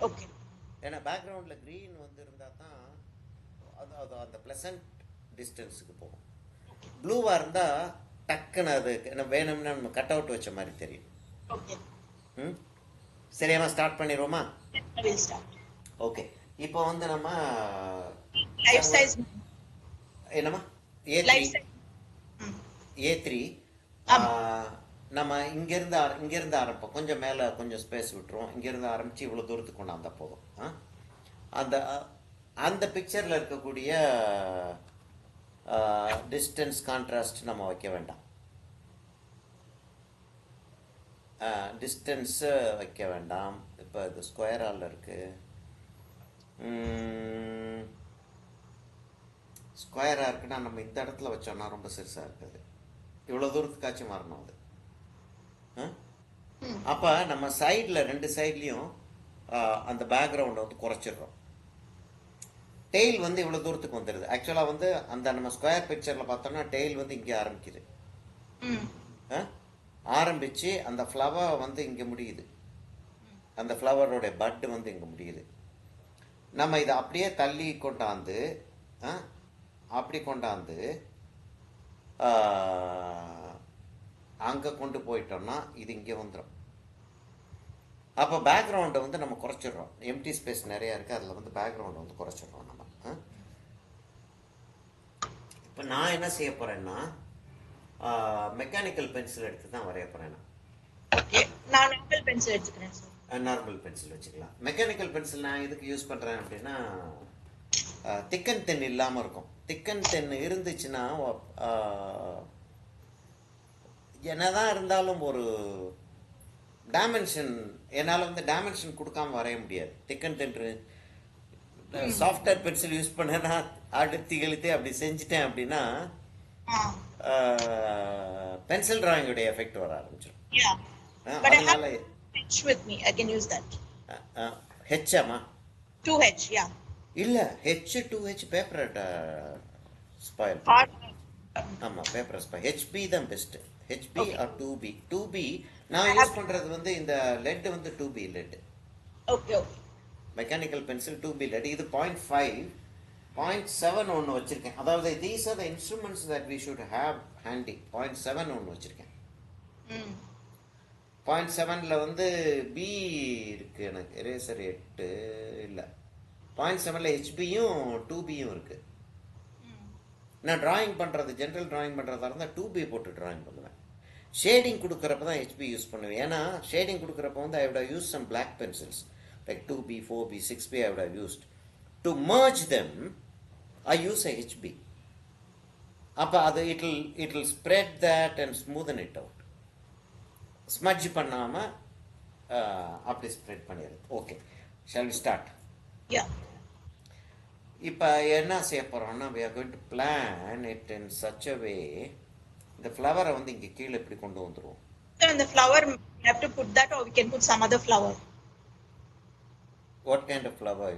Okay. ஏன்னா பேக்ரவுண்டில் green வந்து இருந்தால் தான் அது அது அந்த ப்ளசன்ட் டிஸ்டன்ஸுக்கு போகும். ப்ளூவாக இருந்தால் டக்குன்னு அது என்ன வேணும்னா நம்ம கட் அவுட் வச்ச மாதிரி தெரியும். ஓகே. ம் சரியாம்மா, ஸ்டார்ட் பண்ணிடுவோமா? I will start. ஓகே. இப்போ வந்து நம்ம Life ஒரு size. என்னம்மா A3 Life size. ம். A3 ஆமா. நம்ம இங்கேருந்து ஆரம்பிப்போம். கொஞ்சம் மேலே கொஞ்சம் ஸ்பேஸ் விட்டுருவோம். இங்கேருந்து ஆரம்பித்து இவ்வளோ தூரத்துக்கு கொண்டாந்தா போதும். அந்த அந்த பிக்சரில் இருக்கக்கூடிய டிஸ்டன்ஸ் கான்ட்ராஸ்ட் நம்ம வைக்க வேண்டாம். டிஸ்டன்ஸு வைக்க வேண்டாம். இப்போ இது ஸ்கொயரால் இருக்குது. ஸ்கொயராக இருக்குன்னா நம்ம இந்த இடத்துல வச்சோம்னா ரொம்ப சிறுசாக இருக்குது. இவ்வளோ தூரத்துக்காச்சும் வரணும் அது. அப்போ நம்ம சைடில் 2 சைட்லேயும் அந்த பேக்ரவுண்டை வந்து குறைச்சிடுறோம். டெய்ல் வந்து இவ்வளோ தூரத்துக்கு வந்துடுது. ஆக்சுவலாக வந்து அந்த நம்ம ஸ்கொயர் பிக்சரில் பார்த்தோம்னா டெய்ல் வந்து இங்கே ஆரம்பிக்குது. ஆரம்பித்து அந்த ஃப்ளவர் வந்து இங்கே முடியுது. அந்த ஃப்ளவரோடைய பட்டு வந்து இங்கே முடியுது. நம்ம இதை அப்படியே தள்ளி கொண்டாந்து அப்படி கொண்டாந்து அங்கே கொண்டு போயிட்டோம்னா இது இங்கே வந்துடும். அப்போ பேக்ரவுண்டை வந்து நம்ம குறைச்சிடுறோம். எம்டி ஸ்பேஸ் நிறையா இருக்குது, அதில் வந்து பேக்ரவுண்டை வந்து குறைச்சிடுறோம் நம்ம. இப்போ நான் என்ன செய்ய போகிறேன்னா மெக்கானிக்கல் பென்சில் எடுத்து தான் வரைய போகிறேன். நான் நார்மல் பென்சில் எடுத்துக்கிறேன் சார். நார்மல் பென்சில் வச்சுக்கலாம். மெக்கானிக்கல் பென்சில் நான் எதுக்கு யூஸ் பண்ணுறேன் அப்படின்னா திக்கன் தென் இல்லாமல் இருக்கும். திக்கன் தென் இருந்துச்சுன்னா என்னதான் இருந்தாலும் ஒரு டைமென்ஷன் என்னால் வந்து டைமென்ஷன் கொடுக்காம வரைய முடியாது. திக்கன் தென் சாஃப்ட்வேர் பென்சில் யூஸ் பண்ணேன்னா அடுத்து இழுத்து அப்படி செஞ்சுட்டேன் அப்படின்னா பென்சில் டிராயிங்குடைய எஃபெக்ட் வர ஆரம்பிச்சிடும். அதனால H with me, I can use that. ஹெச்மா 2H, yeah. இல்லை ஹெச் 2H பேப்பர் ஸ்பாயில். ஆமாம், பேப்பர் ஸ்பாயில். ஹெச்பி தான் best. HB or 2B. 2B நான் யூஸ் பண்ணுறது வந்து இந்த லெட் வந்து 2B lead. Okay okay. Mechanical pencil 2B lead. இது 0.5 0.7 ஒன்று வச்சுருக்கேன். அதாவது these are the instruments that we should have handy. 0.7 ஒன்று வச்சுருக்கேன். 0.7ல் வந்து பி இருக்குது எனக்கு. எரேசர் 8 இல்லை. 0.7ல் ஹெச்பியும் 2Bயும் இருக்குது. நான் ட்ராயிங் பண்ணுறது ஜென்ரல் ட்ராயிங் பண்ணுறதா இருந்தால் 2B போட்டு ட்ராயிங் பண்ணுவேன். ஷேடிங் கொடுக்குறப்ப தான் ஹெச்பி யூஸ் பண்ணுவேன். ஏன்னா ஷேடிங் கொடுக்குறப்ப வந்து ஐ would have used some black pencils like 2B, 4B, 6B I would have used. To merge them, I use a HB. அப்போ அது it will spread that and smoothen it out. Smudge பண்ணாமல் அப்படி spread பண்ணிடுறது. Okay, shall we start? இப்போ என்ன செய்ய போகிறோம்னா we are going to plan it in such a way. இந்த ஃப்ளவரை வந்து இங்கே கீழே இப்படி கொண்டு வந்துடுவோம். So in the flower, we have to put that or we can put some other flower. What kind of flower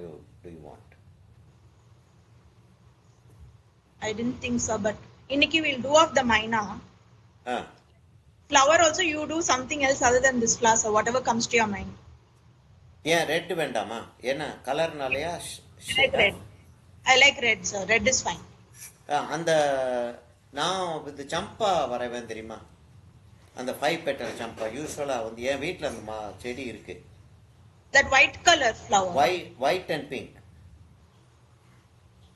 do you want? I didn't think so, but இன்னைக்கு we'll do of the Maina. Ah. Flower also you do something else other than this flower, so whatever comes to your mind. ஏன் red வேண்டாமா? என்ன கலர்னாலையா? I like red. I like red, sir. Red is fine. அந்த நான் இது சம்பா வரைவேன் தெரியுமா? அந்த 5 petal சம்பா யூஸ்வலாக வந்து என் வீட்டில் அந்த செடி இருக்கு. That white color flower. White and pink.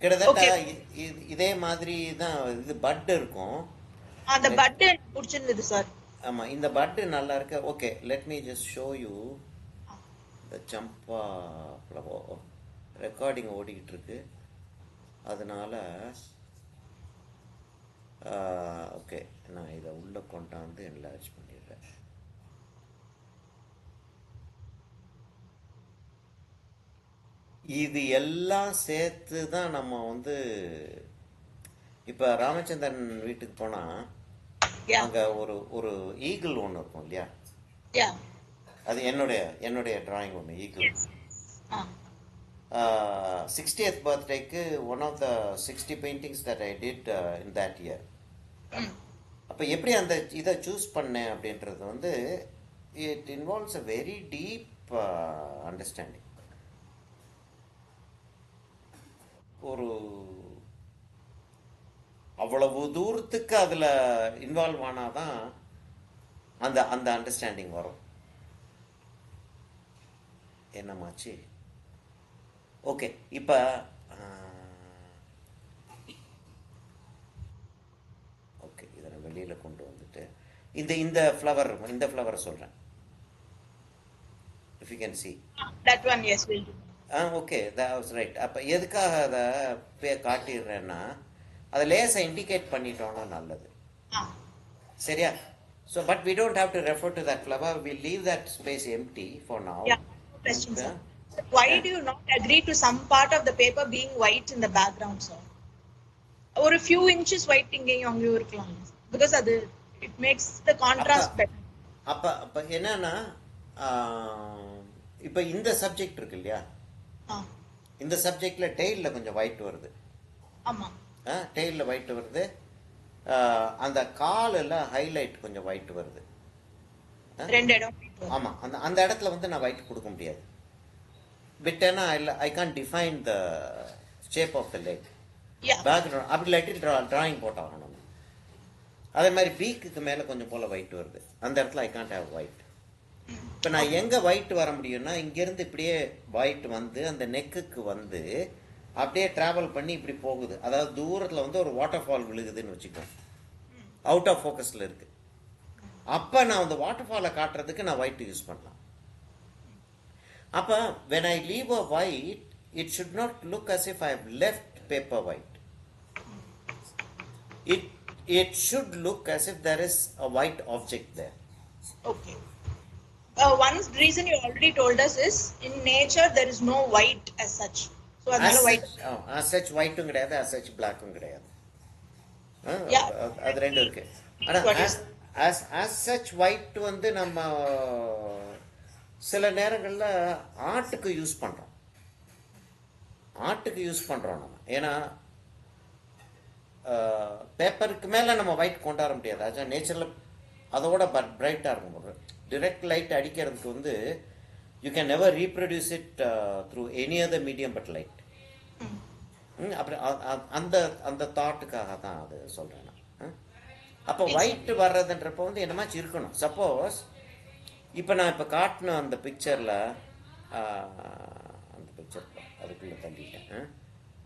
கிட்டத்தட்ட இதே மாதிரி தான் இது பட் இருக்கும். அந்த பட் பிடிச்சிருந்தது சார். ஆமாம், இந்த பட்டு நல்லா இருக்கு. Okay, let me just show you the Samba flower. Recording ஓடிக்கிட்டு இருக்கு, அதனால ஓகே நான் இதை உள்ளே கொண்டாந்து என்லார்ஜ் பண்ணிடுறேன். இது எல்லாம் சேர்த்து தான் நம்ம வந்து இப்போ ராமச்சந்திரன் வீட்டுக்கு போனால் அங்கே ஒரு ஈகிள் ஒன்று இருக்கும் இல்லையா? அது என்னுடைய டிராயிங் ஒன்று ஈகிள். 60th பர்த்டேக்கு one of the 60 paintings that I did in that year. அப்போ எப்படி அந்த இதை சூஸ் பண்ணேன் அப்படின்றது வந்து it involves a very deep understanding. ஒரு அவ்வளவு தூரத்துக்கு அதில் இன்வால்வ் ஆனாதான் அந்த அந்த அண்டர்ஸ்டாண்டிங் வரும். என்னமாச்சு? ஓகே, இப்போ ஓகே, இதை நான் வெளியில் கொண்டு வந்துட்டு இந்த இந்த ஃப்ளவரை சொல்கிறேன். If you can see That one, yes, will do. Okay, that was right. அப்போ எதுக்காக அதை காட்டிடுறேன்னா அதை லேசாக இண்டிகேட் பண்ணிட்டோன்னா நல்லது. Ah, சரியா? So but we don't have to refer to that flower. We leave that space empty for now. yeah. Question, sir. Why do you not agree to some part of the paper being white in the background, sir? Or a few inches white இங்கேயும் அங்கேயும் இருக்கலாம். Because அது it makes the contrast better. அப்போ என்னன்னா இப்போ இந்த subject இருக்கு இல்லையா, இந்த சப்ஜெக்ட்ல டெய்லில் கொஞ்சம் ஒயிட் வருது. ஆமா, டெய்லில் ஒயிட் வருது. அந்த காலில் ஹைலைட் கொஞ்சம் ஒயிட் வருது. ரெண்டு இடம். ஆமாம், அந்த அந்த இடத்துல வந்து நான் ஒயிட் கொடுக்க முடியாது. விட்டேன்னா I can define the shape of the lake background. அப்படி இல்லாட்டி டிராயிங் போட்டாகணும். அதே மாதிரி பீக்குக்கு மேலே கொஞ்சம் போல் ஒயிட் வருது. அந்த இடத்துல ஐ கான்ட் ஹேவ் ஒயிட். இப்போ நான் எங்கே ஒயிட் வர முடியும்னா இங்கேருந்து இப்படியே ஒயிட் வந்து அந்த நெக்குக்கு வந்து அப்படியே ட்ராவல் பண்ணி இப்படி போகுது. அதாவது தூரத்தில் வந்து ஒரு வாட்டர் ஃபால் விழுகுதுன்னு வச்சுக்கோங்க, அவுட் ஆஃப் ஃபோக்கஸில் இருக்குது. அப்போ நான் அந்த வாட்டர் ஃபாலை காட்டுறதுக்கு நான் ஒயிட் யூஸ் பண்ணலாம். அப்போ when I leave a white, it should not look as if I have left paper white. It should look as if there is a white object there. Okay. One reason you already told us is in nature there is no white as such. So as white. As such white-ம் கிடையாது, as such black-ம் கிடையாது. Yeah. அது ரெண்டும் இருக்கு. ஆனால் as such white வந்து நம்ம சில நேரங்களில் ஆர்ட்டுக்கு யூஸ் பண்ணுறோம். நம்ம ஏன்னா பேப்பருக்கு மேலே நம்ம ஒயிட் கொண்டாட முடியாது. அது நேச்சரில் அதோட பிரைட்டாக இருக்கும். டிரெக்ட் லைட் அடிக்கிறதுக்கு வந்து you can never reproduce it through any other medium but light. அப்படி அந்த அந்த தாட்டுக்காக தான் அது சொல்கிறேன் நான். அப்போ ஒயிட் வர்றதுன்றப்போ வந்து என்னமாச்சு இருக்கணும். சப்போஸ் இப்போ நான் இப்போ காட்டின அந்த பிக்சரில் அந்த பிக்சர் அதுக்குள்ளே தள்ளிட்டேன்.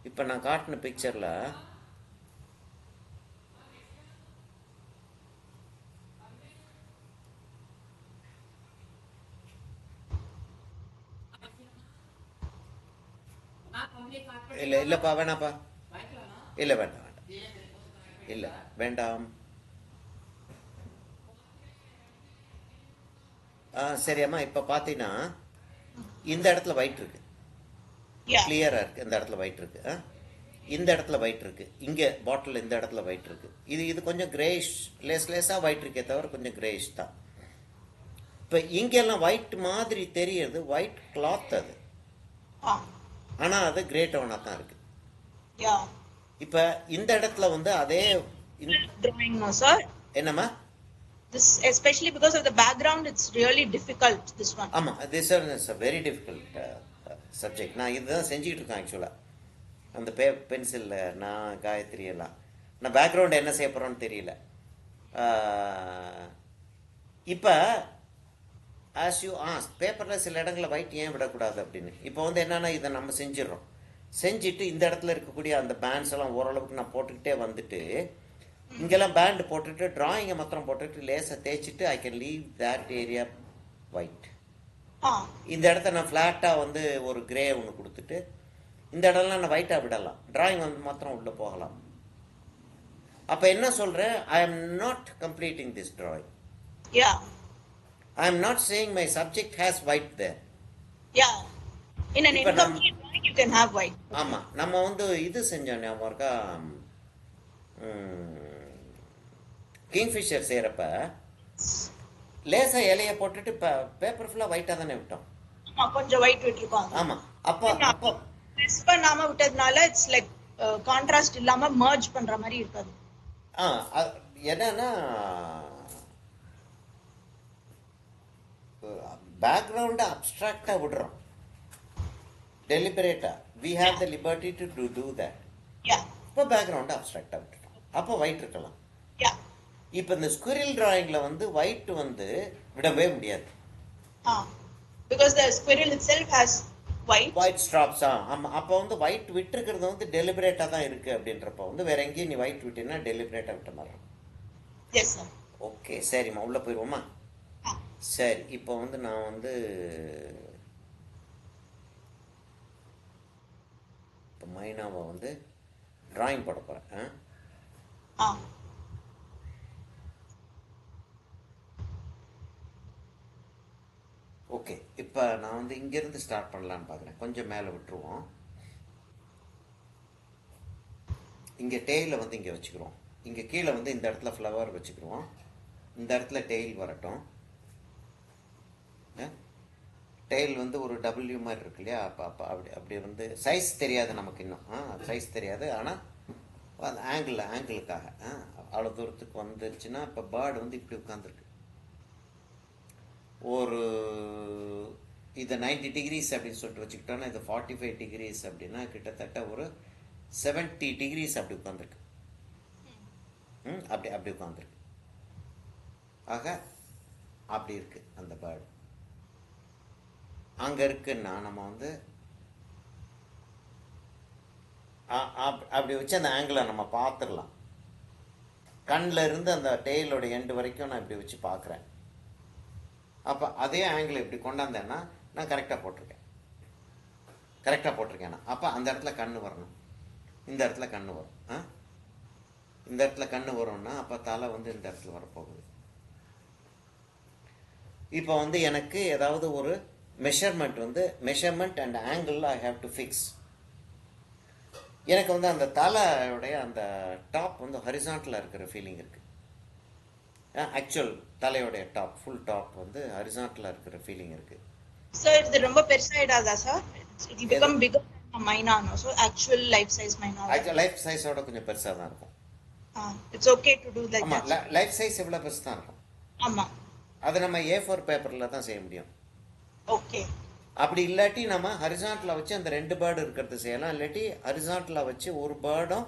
இப்போ நான் காட்டின பிக்சரில் இல்லைப்பா, வேணாப்பா, இல்லை வேண்டாம், இல்லை வேண்டாம். சரியாம்மா, இப்போ பார்த்தீங்கன்னா இந்த இடத்துல ஒயிட் இருக்கு, கிளியராக இருக்கு. இந்த இடத்துல ஒயிட் இருக்கு, இந்த இடத்துல ஒயிட் இருக்கு, இங்கே பாட்டில் இந்த இடத்துல ஒயிட் இருக்கு. இது கொஞ்சம் கிரேஷ், லேஸாக ஒயிட் இருக்கே தவிர கொஞ்சம் கிரேஷ் தான். இப்போ இங்கெல்லாம் ஒயிட் மாதிரி தெரியறது ஒயிட் கிளாத் அது, ஆனால் அது கிரே டவுனாக தான் இருக்கு. இப்போ இந்த இடத்துல வந்து அதே என்னம்மா, this especially because of the background, it's really difficult, this one. ஆமா, this is a very difficult subject. நான் இதுதான் செஞ்சுக்கிட்டு இருக்கேன் ஆக்சுவலாக. அந்த பென்சிலில் நான் காயத்ரி எல்லாம் நான் பேக்ரவுண்ட் என்ன செய்ய போகிறோன்னு தெரியல. இப்போ ஆஸ் யூ பேப்பரில் சில இடங்களில் ஒயிட் ஏன் விடக்கூடாது அப்படின்னு. இப்போ வந்து என்னென்னா இதை நம்ம செஞ்சுட்டு இந்த இடத்துல இருக்கக்கூடிய அந்த பேண்ட்ஸ் எல்லாம் ஓரளவுக்கு நான் போட்டுக்கிட்டே வந்துட்டு இங்கெல்லாம் பேண்ட் போட்டுட்டு டிராயிங்கை மாத்திரம் போட்டுட்டு லேசாக தேய்ச்சிட்டு I can leave that area white. இந்த இடத்த நான் ஃப்ளாட்டாக வந்து ஒரு கிரே ஒன்று கொடுத்துட்டு இந்த இடம்லாம் நான் ஒயிட்டாக விடலாம். டிராயிங் வந்து மாத்திரம் உள்ளே போகலாம். அப்போ என்ன சொல்கிறேன், I am not completing this drawing. I am not saying my subject has white there. Yeah. In an incomplete drawing you can have white. ஆமா, நம்ம வந்து இது செஞ்சோம் ஞாபகம் இருக்கா, கிங்ஃபிஷர் செய்யறப்ப லேசா இலைய போட்டுட்டு பேப்பர் ஃபுல்லா ஒயிட்டா தானே விட்டோம். ஆமா, கொஞ்சம் ஒயிட் விட்டுருக்கோம். ஆமா, அப்போ மிஸ் பண்ணாம விட்டதுனால இட்ஸ் லைக் கான்ட்ராஸ்ட் இல்லாம மர்ஜ் பண்ற மாதிரி இருக்காது. என்னன்னா பேக்ரவுண்டை அப்ட்ராக்டாக விடுறோம். டெலிபரேட்டா we have the liberty to do that. Yeah. இப்போ பேக்ரவுண்ட் அப்ட்ராக்டாக விட்டுட்டோம். அப்போ ஒயிட் இருக்கலாம். Yeah. இப்போ இந்த ஸ்குரில் டிராயிங்கில் வந்து ஒயிட் வந்து விடவே முடியாது. Because the squirrel itself has white ஸ்ட்ராப்ஸா. ஆமாம். அப்போ வந்து ஒயிட் விட்டுருக்கிறது வந்து டெலிபரேட்டாக தான் இருக்குது அப்படின்றப்போ வந்து வேற எங்கேயும் நீ ஒயிட் விட்டீங்கன்னா டெலிபரேட்டாக விட்ட மாதிரி இருக்கும். Yes sir. ஓகே சரிம்மா, உள்ளே போயிடுவோமா? சரி, இப்போ வந்து நான் வந்து இப்போ மைனாவை வந்து டிராயிங் போட போகிறேன். ஓகே, இப்போ நான் வந்து இங்கேருந்து ஸ்டார்ட் பண்ணலான்னு பார்க்குறேன். கொஞ்சம் மேலே விட்டுருவோம். இங்கே டெய்லை வந்து இங்கே வச்சுக்கிறோம். இங்கே கீழே வந்து இந்த இடத்துல ஃப்ளவர் வச்சுக்கிறோம். இந்த இடத்துல டெய்ல் வரட்டும். டெய்ல் வந்து ஒரு டபிள்யூ மாதிரி இருக்கு இல்லையா? அப்போ அப்படி வந்து சைஸ் தெரியாது நமக்கு இன்னும். சைஸ் தெரியாது. ஆனால் அந்த ஆங்கிளுக்காக அவ்வளோ தூரத்துக்கு வந்துருச்சுன்னா இப்போ பேர்டு வந்து இப்படி உட்காந்துருக்கு. ஒரு இதை 90 டிகிரிஸ் அப்படின்னு சொல்லிட்டு வச்சுக்கிட்டோன்னா இது 45 டிகிரிஸ் அப்படின்னா கிட்டத்தட்ட ஒரு 70 டிகிரிஸ் அப்படி உட்காந்துருக்கு. அப்படி உட்காந்துருக்கு. ஆக அப்படி இருக்கு அந்த பேர்டு. அங்கே இருக்குன்னா நம்ம வந்து அப்படி வச்சு அந்த ஆங்கிளை நம்ம பார்த்துடலாம். கண்ணில் இருந்து அந்த டெய்லோட எண்டு வரைக்கும் நான் இப்படி வச்சு பார்க்குறேன். அப்போ அதே ஆங்கிள் இப்படி கொண்டாந்தேன்னா நான் கரெக்டாக போட்டிருக்கேன். அப்போ அந்த இடத்துல கண்ணு வரணும். இந்த இடத்துல கண்ணு வரும். இந்த இடத்துல கண்ணு வரும்னா அப்போ தலை வந்து இந்த இடத்துல வரப்போகுது. இப்போ வந்து எனக்கு ஏதாவது ஒரு measurement and angle I have to fix. எனக்கு வந்து அந்த தலையோடைய அந்த டாப் வந்து ஹரிசாண்டலாக இருக்கிற ஃபீலிங் இருக்கு. ஆக்சுவல் தலையோடைய டாப், ஃபுல் டாப் வந்து ஹரிசாண்டலாக இருக்கிற ஃபீலிங் இருக்கு. சார் இது ரொம்ப பெருசாயிடாதா sir? It will become bigger than மைனா no? So actual life size மைனா. லைஃப் சைஸோட கொஞ்சம் பெருசாக தான் இருக்கும். It's okay to to like ஆமாம், லைஃப் சைஸ் எவ்வளோ பெருசு தான் இருக்கும். ஆமாம். அதை நம்ம A4 பேப்பரில் தான் செய்ய முடியும். ஓகே. அப்படி இல்லாட்டி நம்ம ஹரிசாண்டலாக வச்சு அந்த 2 பேர்டு இருக்கிறது செய்யலாம். இல்லாட்டி ஹரிசாண்டலாக வச்சு ஒரு பேர்டும்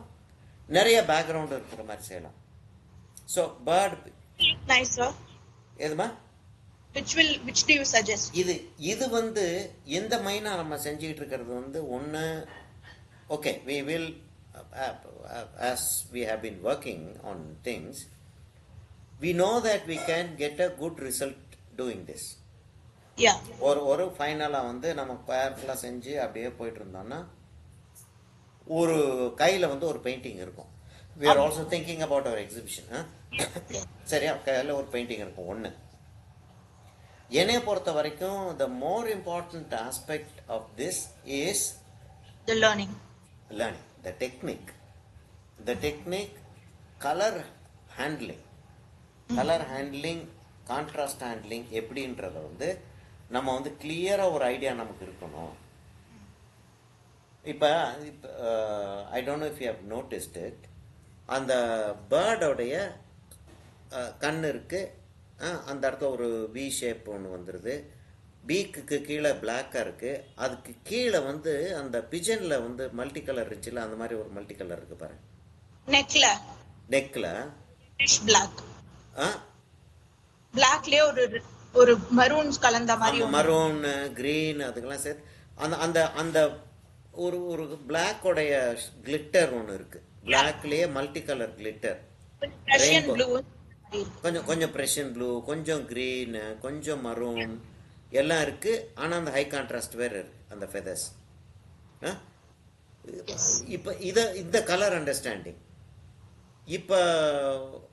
நிறைய பேக்ரவுண்டு இருக்கிற மாதிரி செய்யலாம். So bird nice sir. எதுமா? which do you suggest? இது வந்து எந்த மைனா நம்ம செஞ்சுக்கிட்டு இருக்கிறது வந்து ஒன்று. Okay, we will as we have been working on things, we know that we can get a good result doing this. ஒரு ஃபைனலாக வந்து நம்ம கேர்ஃபுல்லாக செஞ்சு அப்படியே போயிட்டு இருந்தோம்னா ஒரு கையில் வந்து ஒரு பெயிண்டிங் இருக்கும். we are also thinking about our exhibition. சரியா? கையில் ஒரு பெயிண்டிங் இருக்கும். ஒன்று என்னைய பொறுத்த வரைக்கும் the more important aspect of this is the learning, the technique, color handling, contrast handling எப்படின்றத வந்து நம்ம வந்து கிளியராக ஒரு ஐடியா நமக்கு இருக்கணும். இப்போ I don't know if you have noticed it, அந்த பேர்டோடைய கண் இருக்கு. அந்த இடத்துல ஒரு வி ஷேப் ஒன்று வந்துடுது. பீக்குக்கு கீழே பிளாக்காக இருக்குது. அதுக்கு கீழே வந்து அந்த பிஜனில் வந்து மல்டி கலர் இருந்துச்சுல, அந்த மாதிரி ஒரு மல்டி கலர் இருக்குது பாருங்க. நெக்கில் பிளாக்லயே ஒரு மரூன்ஸ் கலந்த மாதிரி, மரூன் கிரீன் அதுக்கெல்லாம் சேர்த்து அந்த அந்த அந்த ஒரு பிளாக்கோடைய கிளிட்டர் ஒன்று இருக்குது. பிளாக்லேயே மல்டி கலர் கிளிட்டர், கொஞ்சம் பிரஷன் ப்ளூ, கொஞ்சம் கிரீன், கொஞ்சம் மரூன் எல்லாம் இருக்கு. ஆனால் அந்த ஹை கான்ட்ராஸ்ட் வேறு இருக்கு அந்த ஃபெதர்ஸ். இப்போ இந்த கலர் அண்டர்ஸ்டாண்டிங். இப்போ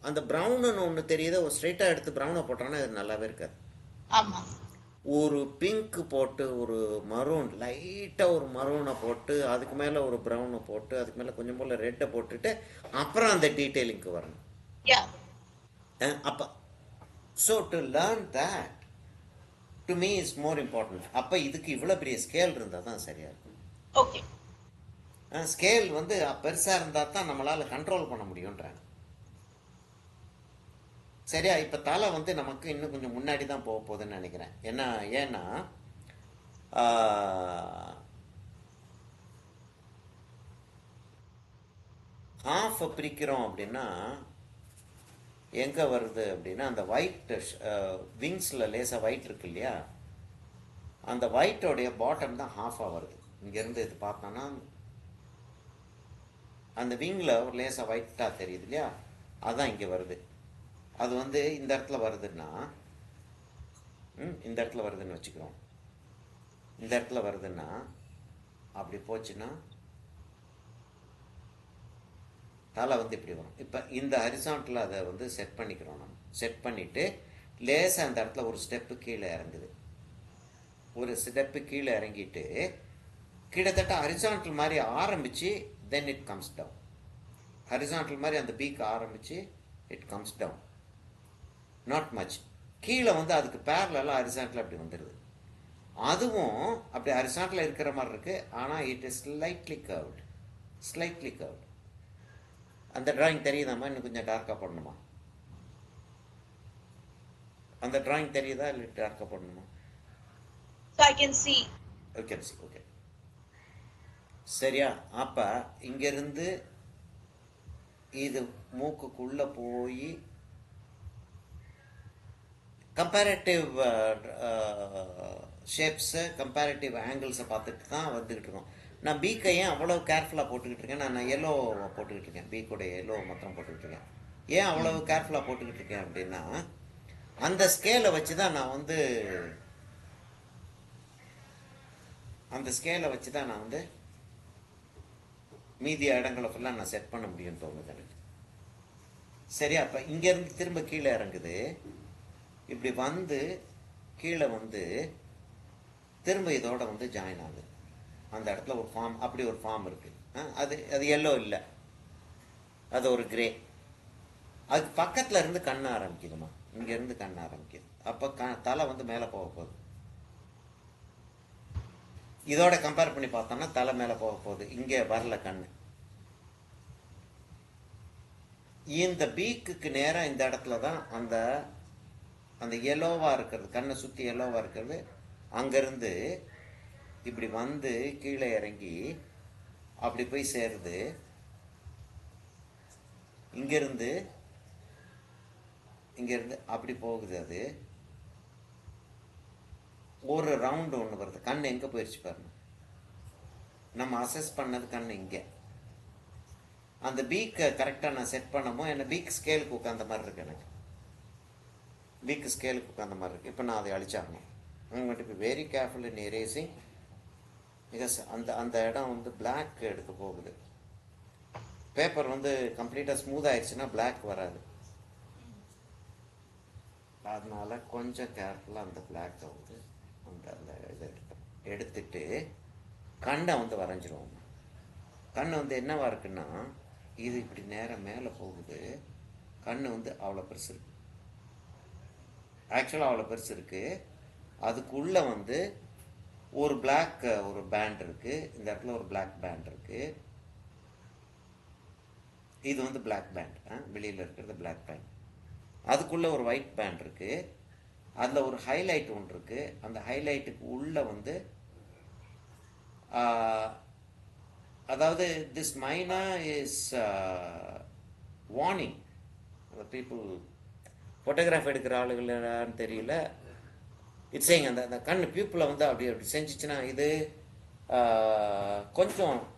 அந்த ப்ரௌனுன்னு ஒன்று தெரியுது. ஒரு ஸ்ட்ரைட்டாக எடுத்து ப்ரௌனை போட்டோன்னா அது நல்லாவே இருக்காது. ஒரு பிங்க் போட்டு ஒரு மரூன், லைட்டாக ஒரு மரூனை போட்டு அதுக்கு மேலே ஒரு ப்ரௌனை போட்டு அதுக்கு மேலே கொஞ்சம் போல் ரெட்டை போட்டுட்டு அப்புறம் அந்த டீட்டெயிலிங்க்கு வரணும். அப்போ so to learn that to me is more important. அப்போ இதுக்கு இவ்வளோ பெரிய ஸ்கேல் இருந்தால் தான் சரியாக இருக்கும். ஓகே, ஸ்கேல் வந்து பெருசாக இருந்தால் தான் நம்மளால் கண்ட்ரோல் பண்ண முடியுன்றாங்க. சரியா? இப்போ தலை வந்து நமக்கு இன்னும் கொஞ்சம் முன்னாடி தான் போக போகுதுன்னு நினைக்கிறேன். ஏன்னா ஹாஃப் பிரிக்கிறோம் அப்படின்னா எங்கே வருது அப்படின்னா அந்த ஒயிட் விங்ஸில் லேசாக ஒயிட் இருக்கு இல்லையா, அந்த ஒயிட்டோடைய பாட்டம் தான் ஹாஃபாக வருது. இங்கேருந்து இது பார்த்தோன்னா அந்த விங்கில் ஒரு லேசாக ஒயிட்டாக தெரியுது இல்லையா, அதுதான் இங்கே வருது. அது வந்து இந்த இடத்துல வருதுன்னா, இந்த இடத்துல வருதுன்னு வச்சுக்கிறோம். இந்த இடத்துல வருதுன்னா அப்படி போச்சுன்னா தலை வந்து இப்படி வரும். இப்போ இந்த ஹரிசான்டில் அதை வந்து செட் பண்ணிக்கிறோம். நம்ம செட் பண்ணிவிட்டு லேசாக அந்த இடத்துல ஒரு ஸ்டெப்பு கீழே இறங்குது. ஒரு ஸ்டெப்பு கீழே இறங்கிட்டு கிட்டத்தட்ட ஹரிசான்டல் மாதிரி ஆரம்பித்து then it comes down. Horizontal மாதிரி அந்த பீக் ஆரம்பித்து it comes down, not much. கீழே வந்து அதுக்கு பேரலாக ஹரிசான்டல் அப்படி வந்துடுது. அதுவும் அப்படி ஹரிசான்டல் இருக்கிற மாதிரி இருக்குது, ஆனால் it is slightly curved. Slightly curved. அந்த டிராயிங் தெரியுதாம்மா? இன்னும் கொஞ்சம் டார்க்காக போடணுமா? அந்த டிராயிங் தெரியுதா இல்லை டார்க்காக போடணுமா? So I can see. Okay, okay. சரியா? அப்போ இங்கேருந்து இது மூக்குக்குள்ளே போய் கம்பேரட்டிவ் ஷேப்ஸை கம்பேரட்டிவ் ஆங்கிள்ஸை பார்த்துட்டு தான் வந்துக்கிட்டு இருக்கோம். நான் பீக்கை ஏன் அவ்வளோ கேர்ஃபுல்லாக போட்டுக்கிட்டு இருக்கேன்? நான் எல்லோ போட்டுக்கிட்டு இருக்கேன், பீக்கோடைய எல்லோ மாத்திரம் போட்டுக்கிட்டு இருக்கேன். ஏன் அவ்வளோ கேர்ஃபுல்லாக போட்டுக்கிட்டு இருக்கேன் அப்படின்னா, அந்த ஸ்கேலை வச்சு தான் நான் வந்து மீதி இடங்களை ஃபுல்லாக நான் செட் பண்ண முடியும்னு தோணுது எனக்கு. சரியா? அப்போ இங்கேருந்து திரும்ப கீழே இறங்குது, இப்படி வந்து கீழே வந்து திரும்ப இதோட வந்து ஜாயின் ஆகுது. அந்த இடத்துல ஒரு ஃபார்ம், அப்படி ஒரு ஃபார்ம் இருக்குது. அது எல்லோ இல்லை, அது ஒரு கிரே. அது பக்கத்தில் இருந்து கண்ண ஆரம்பிக்குதுமா, இங்கேருந்து கண்ண ஆரம்பிக்குது. அப்போ தலை வந்து மேலே போக போகுது. இதோட கம்பேர் பண்ணி பார்த்தோம்னா தலை மேலே போக போகுது, இங்கே வரல கண்ணு. இந்த பீக்குக்கு நேராக இந்த இடத்துல தான் அந்த எல்லோவாக இருக்கிறது, கண்ணை சுற்றி எல்லோவாக இருக்கிறது, அங்கேருந்து இப்படி வந்து கீழே இறங்கி அப்படி போய் சேருது. இங்கேருந்து அப்படி போகுது. அது ஒரு ரவுண்டு ஒன்று வருது. கண் எங்கே போயிடுச்சு பாருங்க. நம்ம அசஸ் பண்ணது கண் இங்கே. அந்த பீக்கை கரெக்டாக நான் செட் பண்ணமோ என்ன பீக் ஸ்கேலுக்கு உட்காந்த மாதிரி இருக்கு. எனக்கு பீக்கு ஸ்கேலுக்கு உட்காந்த மாதிரி இருக்குது. இப்போ நான் அதை அழிச்சாகணும். I'm to be very careful in erasing because அந்த இடம் வந்து பிளாக் எடுக்க போகுது. பேப்பர் வந்து கம்ப்ளீட்டாக ஸ்மூத் ஆயிடுச்சுன்னா பிளாக் வராது. அதனால கொஞ்சம் கேர்ஃபுல்லாக அந்த பிளாக்கை வந்து அந்த இதை எடுத்துட்டு கண்ணை வந்து வரைஞ்சிருவோம். கண் வந்து என்னவா இருக்குன்னா, இது இப்படி நேரம் மேலே போகுது. கண் வந்து அவ்வளோ பெருசு இருக்கு. ஆக்சுவலாக அவ்வளோ பெருசு இருக்கு. அதுக்குள்ள வந்து ஒரு பிளாக் ஒரு பேண்ட் இருக்கு. இந்த இடத்துல ஒரு பிளாக் பேண்ட் இருக்கு. இது வந்து பிளாக் பேண்ட், வெளியில் இருக்கிறது பிளாக் பேண்ட். அதுக்குள்ள ஒரு ஒயிட் பேண்ட் இருக்கு. அதில் ஒரு ஹைலைட் ஒன்று இருக்கு. அந்த ஹைலைட்டுக்கு உள்ள வந்து அதாவது திஸ் மைனா இஸ் வார்னிங். பீப்புள் ஃபோட்டோகிராஃப் எடுக்கிற ஆளுகளான்னு தெரியல. இட்ஸ் சேயிங் அந்த கண் பியூப்பிளை வந்து அப்படி செஞ்சிச்சுன்னா இது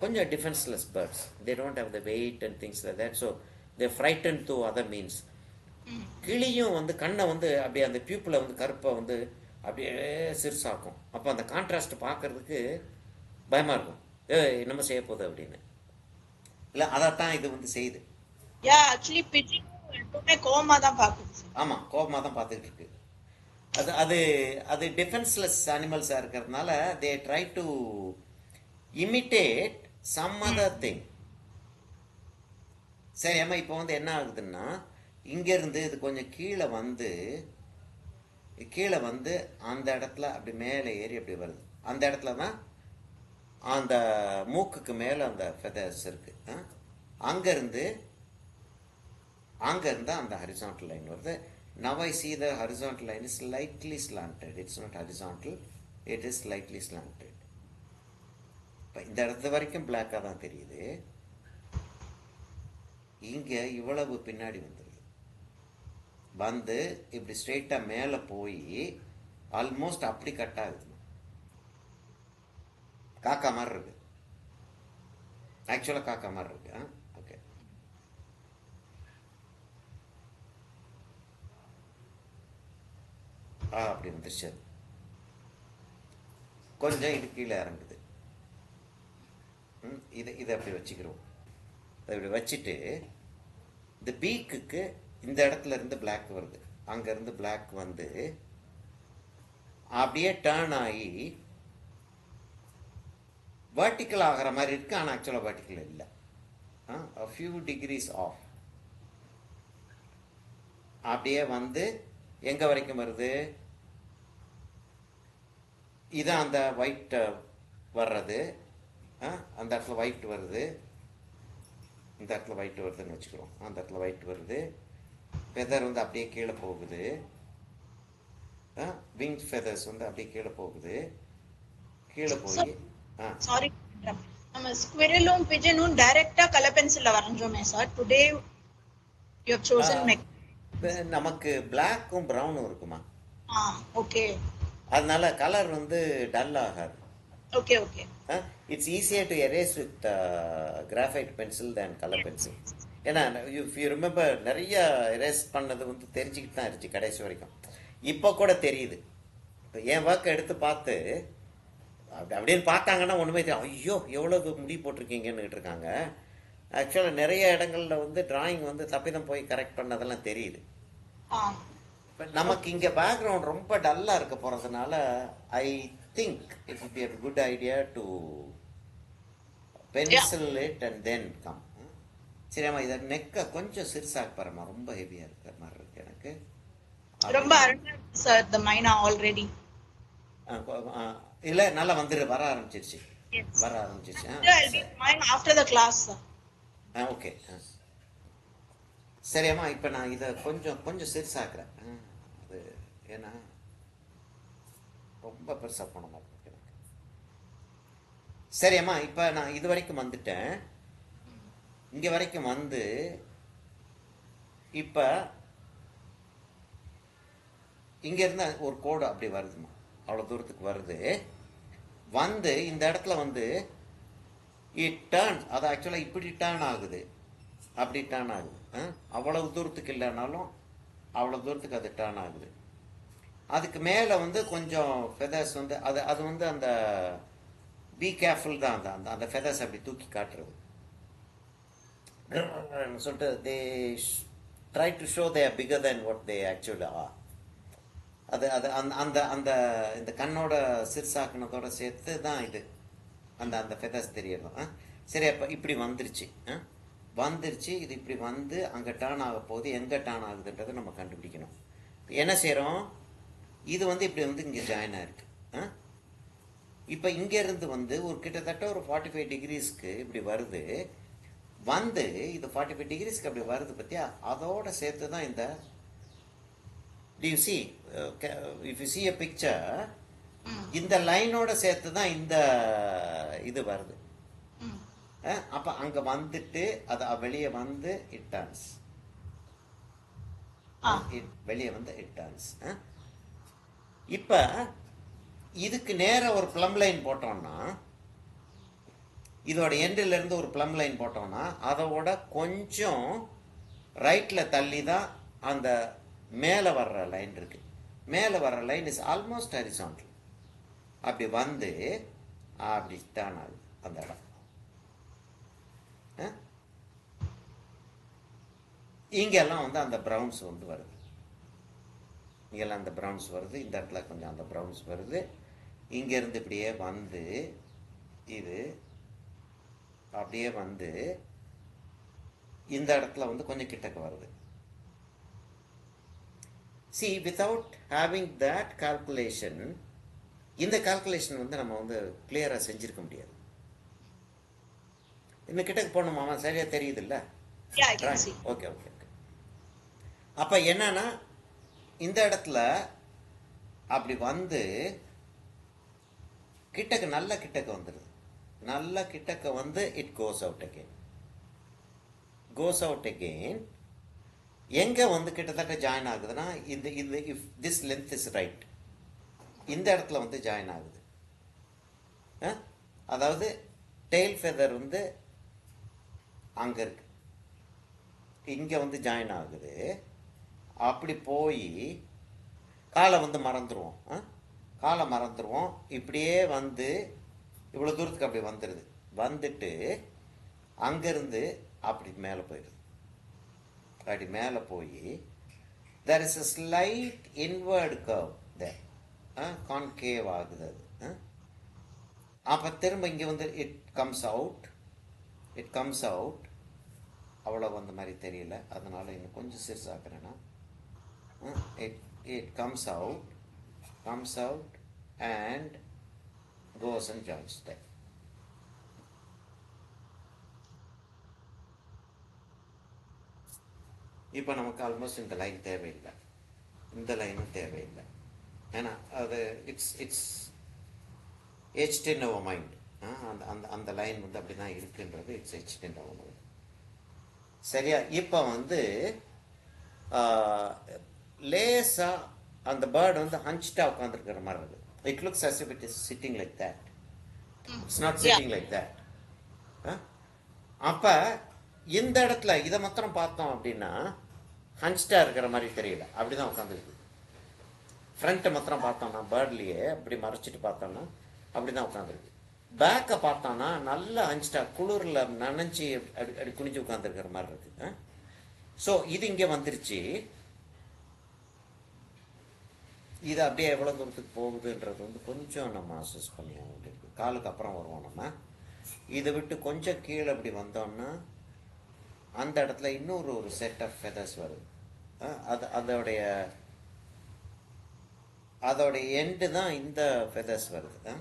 கொஞ்சம் defenceless birds. They don't have the weight and things like that. So they frighten to other means. கிளியும் வந்து கண்ணை வந்து அப்படியே அந்த பியூப்பிளை வந்து கருப்பை வந்து அப்படியே சிறுசாக்கும். அப்போ அந்த கான்ட்ராஸ்ட் பார்க்கறதுக்கு பயமாக இருக்கும். என்னமோ செய்ய போகுது அப்படின்னு. இல்லை, அதைத்தான் இது வந்து செய்யுது. ஆமாம், கோபமாக தான் பார்த்துக்கிட்டு இருக்கு. அது டிஃபென்ஸ்லெஸ் அனிமல்ஸாக இருக்கிறதுனால they try to imitate some other thing. சரி, அம்மா இப்போ வந்து என்ன ஆகுதுன்னா, இங்கேருந்து இது கொஞ்சம் கீழே வந்து அந்த இடத்துல அப்படி மேலே ஏறி அப்படி வருது. அந்த இடத்துல தான் அந்த மூக்குக்கு மேலே அந்த ஃபெதர்ஸ் இருக்கு. அங்கேருந்து அந்த ஹரிசான்டல் லைன் வருது. Now I see the horizontal line is slightly slanted. It's not horizontal, it is slightly slanted. இப்போ இந்த இடத்து வரைக்கும் பிளாக்காக தான் தெரியுது. இங்க இவ்வளவு பின்னாடி வந்துருது. வந்து இப்படி ஸ்ட்ரெயிட்டா மேல போய் ஆல்மோஸ்ட் அப்படி கட் ஆகுது. காக்கா மாதிரி இருக்கு. ஆக்சுவலா காக்கா மாதிரி இருக்கு. ஓகே. அப்படி வந்துருச்சு அது. கொஞ்சம் இது கீழே இறங்குது. இதை அப்படி வச்சுக்கிறோம். அதை இப்படி வச்சுட்டு இந்த பீக்குக்கு இந்த இடத்துல இருந்து பிளாக் வருது. அங்க இருந்து பிளாக் வந்து அப்படியே டேர்ன் ஆகி வெர்டிக்கல் ஆகிற மாதிரி இருக்கு. ஆனால் ஆக்சுவலாக வெர்டிக்கல் இல்லை. a few degrees off. அப்படியே வந்து எங்க வரைக்கும் வருது? இதான் அந்த ஒயிட் வர்றது. அந்த இடத்துல ஒயிட் வருது. இந்த இடத்துல ஒயிட் வருதுன்னு வச்சுக்கிறோம். அந்த இடத்துல ஒயிட் வருது. ஃபெதர் வந்து அப்படியே கீழே போகுது. விங் ஃபெதர்ஸ் வந்து அப்படியே கீழே போகுது. கீழே போய் சாரி, நம்ம ஸ்குவிரலும் பிஜனும் டைரக்டா கலர் பென்சில்ல வரைஞ்சோமே sir. Today you have chosen மெக். நமக்கு பிளாக்கும் ப்ரௌனும் இருக்குமா? ஓகே. அதனால கலர் வந்து டல் ஆகாது. Okay okay. It's easier to erase with graphite pencil than colour pencil. ஏன்னா இஃப் யூ ரிமெம்பர் நிறைய எரேஸ் பண்ணது வந்து தெரிஞ்சுக்கிட்டு தான் இருந்துச்சு கடைசி வரைக்கும். இப்போ கூட தெரியுது. இப்போ என் ஒர்க்கை எடுத்து பார்த்து அப்படின்னு பார்த்தாங்கன்னா ஒன்றுமே தெரியும். ஐயோ எவ்வளவு முடி போட்டிருக்கீங்கன்னு இருக்காங்க. ஆக்சுவலாக நிறைய இடங்கள்ல வந்து டிராயிங் வந்து தப்பிதம் போய் கரெக்ட் பண்ணதெல்லாம் தெரியுது. நமக்கு இங்கே பேக்ரவுண்ட் ரொம்ப டல்லாக இருக்க போகிறதுனால I think it will be a good idea to pencil it and then come. சரிம்மா, இதை நெக்கை கொஞ்சம் சிறுசாக பாருமா. ரொம்ப ஹெவியாக இருக்கிற மாதிரி இருக்கு எனக்கு. ரொம்ப சார் தி மைனா ஆல்ரெடி இல்ல நல்லா வர ஆரம்பிச்சிருச்சு. வர ஆரம்பிச்சிருச்சு. மைன் ஆஃப்டர் தி கிளாஸ். ஓகே. சரிம்மா, இப்போ நான் இதை கொஞ்சம் கொஞ்சம் சிறுசாக்குறேன். அது ஏன்னா ரொம்ப பெருசாக போன மாதிரி இருக்கு எனக்கு. சரிம்மா, இப்போ நான் இது வரைக்கும் வந்துட்டேன். இங்கே வரைக்கும் வந்து இப்போ இங்கேருந்து ஒரு கோடு அப்படி வருதுமா. அவ்வளோ தூரத்துக்கு வருது. வந்து இந்த இடத்துல வந்து இட் டர்ன். அது ஆக்சுவலாக இப்படி டர்ன் ஆகுது, அப்படி டர்ன் ஆகுது. அவ்வளவு தூரத்துக்கு இல்லைனாலும் அவ்வளோ தூரத்துக்கு அது டர்ன் ஆகுது. அதுக்கு மேலே வந்து கொஞ்சம் ஃபெதர்ஸ் வந்து அது வந்து அந்த பி கேர்ஃபுல் தான். அந்த அந்த ஃபெதர்ஸ் அப்படி தூக்கி காட்டுறது சொல்லிட்டு they try to show they are bigger then what they actually are. அது அது அந்த அந்த இந்த கண்ணோட சிறுசாக்கினதோட சேர்த்து தான் இது அந்த அந்த ஃபெதர்ஸ் தெரியணும். சரி, அப்போ இப்படி வந்துருச்சு. வந்துருச்சு. இது இப்படி வந்து அங்கே டர்ன் ஆக போகுது. எங்கே டர்ன் ஆகுதுன்றதை நம்ம கண்டுபிடிக்கணும். என்ன செய்கிறோம்? இது வந்து இப்படி வந்து இங்கே ஜாயின் ஆயிருக்கு. இப்போ இங்கேருந்து வந்து ஒரு கிட்டத்தட்ட ஒரு 45 டிகிரிஸ்க்கு இப்படி வருது. வந்து இது 45 டிகிரிஸ்க்கு அப்படி வருது பற்றியா? அதோட சேர்த்து தான் இந்த do you see if you see a picture, இந்த லைனோட சேர்த்து தான் இந்த இது வருது. அப்ப அங்க வந்துட்டு அது வெளியே வந்து இட் டர்ன்ஸ். வெளியே வந்து இட் டர்ன்ஸ். இப்ப இதுக்கு நேர ஒரு பிளம் லைன் போட்டோம்னா, இதோட எண்டில் இருந்து ஒரு பிளம் லைன் போட்டோம்னா அதோட கொஞ்சம் ரைட்ல தள்ளி தான் அந்த மேலே வர்ற லைன் இருக்கு. மேலே வர்ற லைன் இஸ் ஆல்மோஸ்ட் ஹரிசாண்டல். அப்படி வந்து அப்படி டர்ன் ஆகுது அந்த இடம். இங்கெல்லாம் வந்து அந்த ப்ரௌன்ஸ் வந்து வருது. இங்கெல்லாம் அந்த ப்ரௌன்ஸ் வருது. இந்த இடத்துல கொஞ்சம் அந்த ப்ரௌன்ஸ் வருது. இங்கேருந்து இப்படியே வந்து இது அப்படியே வந்து இந்த இடத்துல வந்து கொஞ்சம் கிட்டக்க வருது. See, without having that calculation, இந்த கால்குலேஷன் வந்து நம்ம வந்து கிளியராக செஞ்சிருக்க முடியாது. இன்னும் கிட்டக்கு போகணுமாமா? சரியா தெரியுது இல்லை? Okay okay okay. அப்போ என்னன்னா இந்த இடத்துல அப்படி வந்து கிட்டக்கு நல்ல கிட்டக்க வந்துடுது. நல்ல கிட்டக்க வந்து it goes out again. goes out again, எங்க வந்து கிட்டத்தட்ட ஜாயின் ஆகுதுன்னா இது if this length is right, இந்த இடத்துல வந்து ஜாயின் ஆகுது. அதாவது டெய்ல் ஃபெதர் வந்து அங்க இருக்கு, இங்க வந்து ஜாயின் ஆகுது. அப்படி போய் காலை வந்து மறந்துடுவோம், காலை மறந்துடுவோம். இப்படியே வந்து இவ்வளோ தூரத்துக்கு அப்படி வந்துடுது. வந்துட்டு அங்கேருந்து அப்படி மேலே போயிடுது. அப்படி மேலே போய் there is a slight inward curve there, concave ஆகுது அது. அப்போ திரும்ப இங்கே வந்து இட் கம்ஸ் அவுட். அவ்வளோ வந்த மாதிரி தெரியல, அதனால இன்னும் கொஞ்சம் சிறுசாக்குறேன்னா it comes out and goes and joins there. இப்போ நமக்கு ஆல்மோஸ்ட் இந்த லைன் தேவையில்லை, இந்த லைனும் தேவையில்லை. ஏன்னா அது it's etched in our mind. அந்த லைன் வந்து அப்படி தான் இருக்குன்றது it's etched in our mind. சரியா? இப்போ வந்து லேசா அந்த பேர்டு வந்து ஹஞ்ச்டா உட்காந்துருக்கிற மாதிரி இருக்கு. It looks as if it is sitting like that. It's not sitting like that. அப்ப இந்த இடத்துல இதை மாத்திரம் பார்த்தோம் அப்படின்னா ஹஞ்ச்டா இருக்கிற மாதிரி தெரியல, அப்படிதான் உட்காந்துருக்கு. ஃப்ரண்ட்டை மாத்திரம் பார்த்தோம்னா பேர்ட்லயே அப்படி மறைச்சிட்டு பார்த்தோம்னா அப்படிதான் உட்காந்துருக்கு. பேக்கை பார்த்தோம்னா நல்ல ஹஞ்ச்டா குளிர்ல நனைஞ்சி அப்படி குனிஞ்சு உட்காந்துருக்கிற மாதிரி இருக்கு. ஸோ இது இங்கே வந்துருச்சு. இது அப்படியே எவ்வளோ தூரத்துக்கு போகுதுன்றது வந்து கொஞ்சம் நம்ம அசஸ் பண்ணி ஆகிட்டு காலுக்கு அப்புறம் வருவோம். நம்ம இதை விட்டு கொஞ்சம் கீழே அப்படி வந்தோம்னா அந்த இடத்துல இன்னொரு செட் ஆஃப் ஃபெதர்ஸ் வருது. அதோடைய எண்டு தான் இந்த ஃபெதர்ஸ் வருது.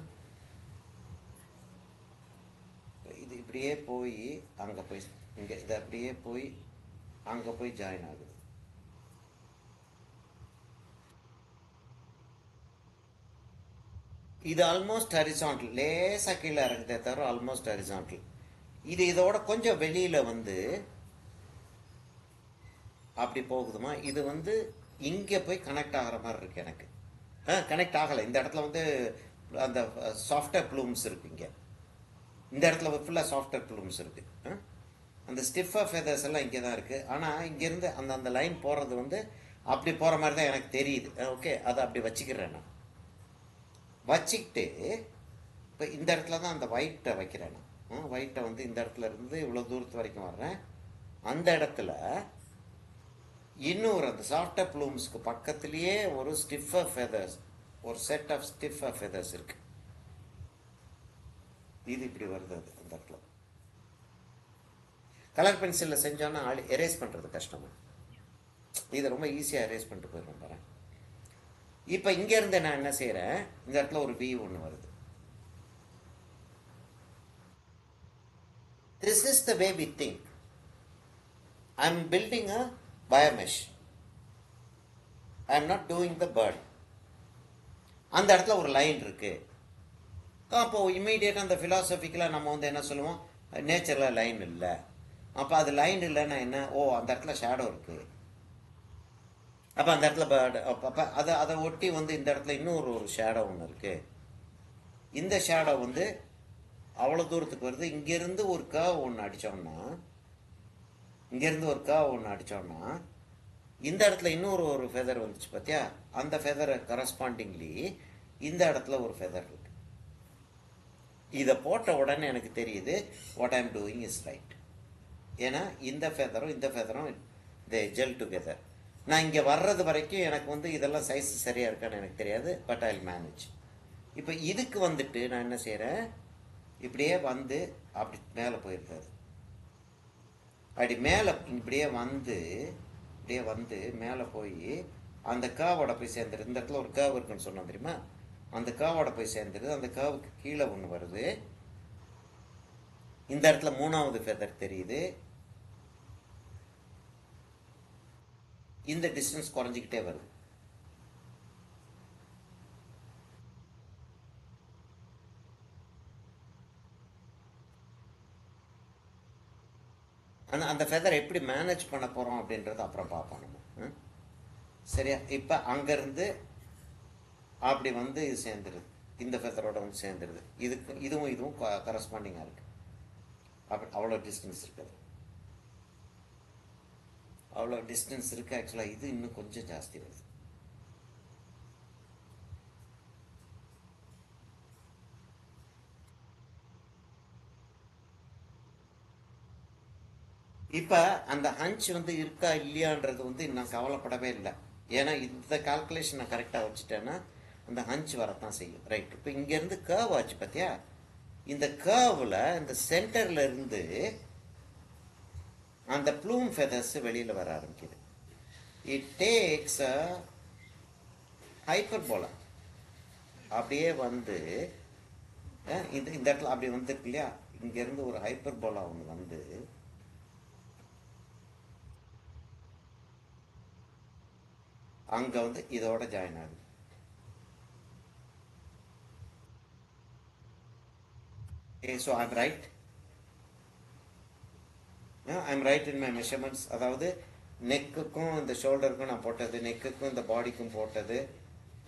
இது இப்படியே போய் அங்கே போய் இங்கே இது அப்படியே போய் அங்கே போய் ஜாயின் ஆகுது. இது ஆல்மோஸ்ட் ஹரிசான்டல், லேசா கீழே இறங்குதே தவிர ஆல்மோஸ்ட் ஹரிசான்டல். இது இதோட கொஞ்சம் வெளியில வந்து அப்படி போகுதுமா. இது வந்து இங்கே போய் கனெக்ட் ஆகிற மாதிரி இருக்கு எனக்கு. கனெக்ட் ஆகலை. இந்த இடத்துல வந்து அந்த சாஃப்ட்வேர் ப்ளூம்ஸ் இருக்கு. இங்கே இந்த இடத்துல ஃபுல்லாக சாஃப்ட்வேர் ப்ளூம்ஸ் இருக்கு. அந்த ஸ்டிஃபர் ஃபெதர்ஸ் எல்லாம் இங்கே தான் இருக்கு. ஆனால் இங்கேருந்து அந்த லைன் போகிறது வந்து அப்படி போகிற மாதிரி தான் எனக்கு தெரியுது. ஓகே, அதை அப்படி வச்சுக்கிறேன். நான் வச்சுக்கிட்டு இப்போ இந்த இடத்துல தான் அந்த ஒயிட்டை வைக்கிறேன். நான் ஒயிட்டை வந்து இந்த இடத்துல இருந்து இவ்வளோ தூரத்து வரைக்கும் வர்றேன். அந்த இடத்துல இன்னொரு அந்த சாஃப்ட்வேர் ப்ளூம்ஸ்க்கு பக்கத்துலேயே ஒரு ஸ்டிஃபர் ஃபெதர்ஸ், ஒரு செட் ஆஃப் ஸ்டிஃபர் ஃபெதர்ஸ் இருக்கு. இது இப்படி வருது. அது அந்த இடத்துல கலர் பென்சிலில் செஞ்சோன்னா எரேஸ் பண்ணுறது கஷ்டமா. இதை ரொம்ப ஈஸியாக எரேஸ் பண்ணிட்டு போயிடுறோம் பாரு. இப்போ இங்கேருந்து நான் என்ன செய்கிறேன், இந்த இடத்துல ஒரு வி ஒன்று வருது. This is the way we think. I am building a biomesh. I am not doing the bird. அந்த இடத்துல ஒரு லைன் இருக்கு. அப்போ இமீடியட்டாக அந்த ஃபிலாசபிக்கலாக நம்ம வந்து என்ன சொல்லுவோம், நேச்சரில் லைன் இல்லை. அப்போ அது லைன் இல்லைன்னா என்ன, அந்த இடத்துல ஷேடோ இருக்கு. அப்போ அந்த இடத்துல பேர்டு, அப்போ அதை ஒட்டி வந்து இந்த இடத்துல இன்னொரு ஷேடோ ஒன்று இருக்கு. இந்த ஷேடோ வந்து அவ்வளோ தூரத்துக்கு வருது. இங்கேருந்து ஒரு கர்வ் ஒன்று அடித்தோம்னா, இந்த இடத்துல இன்னொரு ஃபெதர் வந்துச்சு பார்த்தியா, அந்த ஃபெதரை கரஸ்பாண்டிங்லி இந்த இடத்துல ஒரு ஃபெதர் இருக்கு. இதை போட்ட உடனே எனக்கு தெரியுது what I am doing is right. ஏன்னா இந்த ஃபெதரும் தே ஜெல் டுகெதர். நான் இங்கே வர்றது வரைக்கும் எனக்கு வந்து இதெல்லாம் சைஸ் சரியாக இருக்கான்னு எனக்கு தெரியாது, பட் ஐ வில் மேனேஜ். இப்போ இதுக்கு வந்துட்டு நான் என்ன செய்கிறேன், இப்படியே வந்து அப்படி மேலே போயிருக்காது. அப்படி மேலே இப்படியே வந்து மேலே போய் அந்த கேவோட போய் சேர்ந்துருது. இந்த இடத்துல ஒரு கேவ் இருக்குன்னு சொன்னோம் தெரியுமா, அந்த கேவோட போய் சேர்ந்துருது. அந்த கேவுக்கு கீழே ஒன்று வருது. இந்த இடத்துல மூணாவது ஃபெதர் தெரியுது. இந்த டிஸ்டன்ஸ் குறைஞ்சிக்கிட்டே வருது. அந்த ஃபெதர் எப்படி மேனேஜ் பண்ண போகிறோம் அப்படின்றத அப்புறம் பார்ப்போம் நம்ம. சரியா? இப்போ அங்கேருந்து அப்படி வந்து இது சேர்ந்துருது, இந்த ஃபெதரோட வந்து சேர்ந்துருது. இதுவும் கரஸ்பாண்டிங்காக இருக்குது. அப்படி அவ்வளோ டிஸ்டன்ஸ் இருக்குது, அவ்வளோ டிஸ்டன்ஸ் இருக்குது. ஆக்சுவலாக இது இன்னும் கொஞ்சம் ஜாஸ்தி வருது. இப்போ அந்த ஹஞ்ச் வந்து இருக்கா இல்லையான்றது வந்து நான் கவலைப்படவே இல்லை. ஏன்னா இந்த கால்குலேஷன் நான் கரெக்டாக வச்சுட்டேன்னா அந்த ஹஞ்ச் வரத்தான் செய்யும். ரைட். இப்போ இங்கேருந்து கர்வ் ஆச்சு பார்த்தியா? இந்த கர்வில் இந்த சென்டரில் இருந்து அந்த ப்ளூம் ஃபெதர்ஸ் வெளியில் வர ஆரம்பிக்குது. It takes a hyperbola. அப்படியே வந்து இந்த இடத்துல அப்படி வந்துருக்கு இல்லையா? இங்கேருந்து ஒரு ஹைப்பர்போலா ஒன்று வந்து அங்கே வந்து இதோட ஜாயின் ஆகுது. So I'm right. I'm right in my measurements. அதாவது நெக்குக்கும் இந்த ஷோல்டருக்கும் நான் போட்டது, நெக்குக்கும் இந்த பாடிக்கும் போட்டது,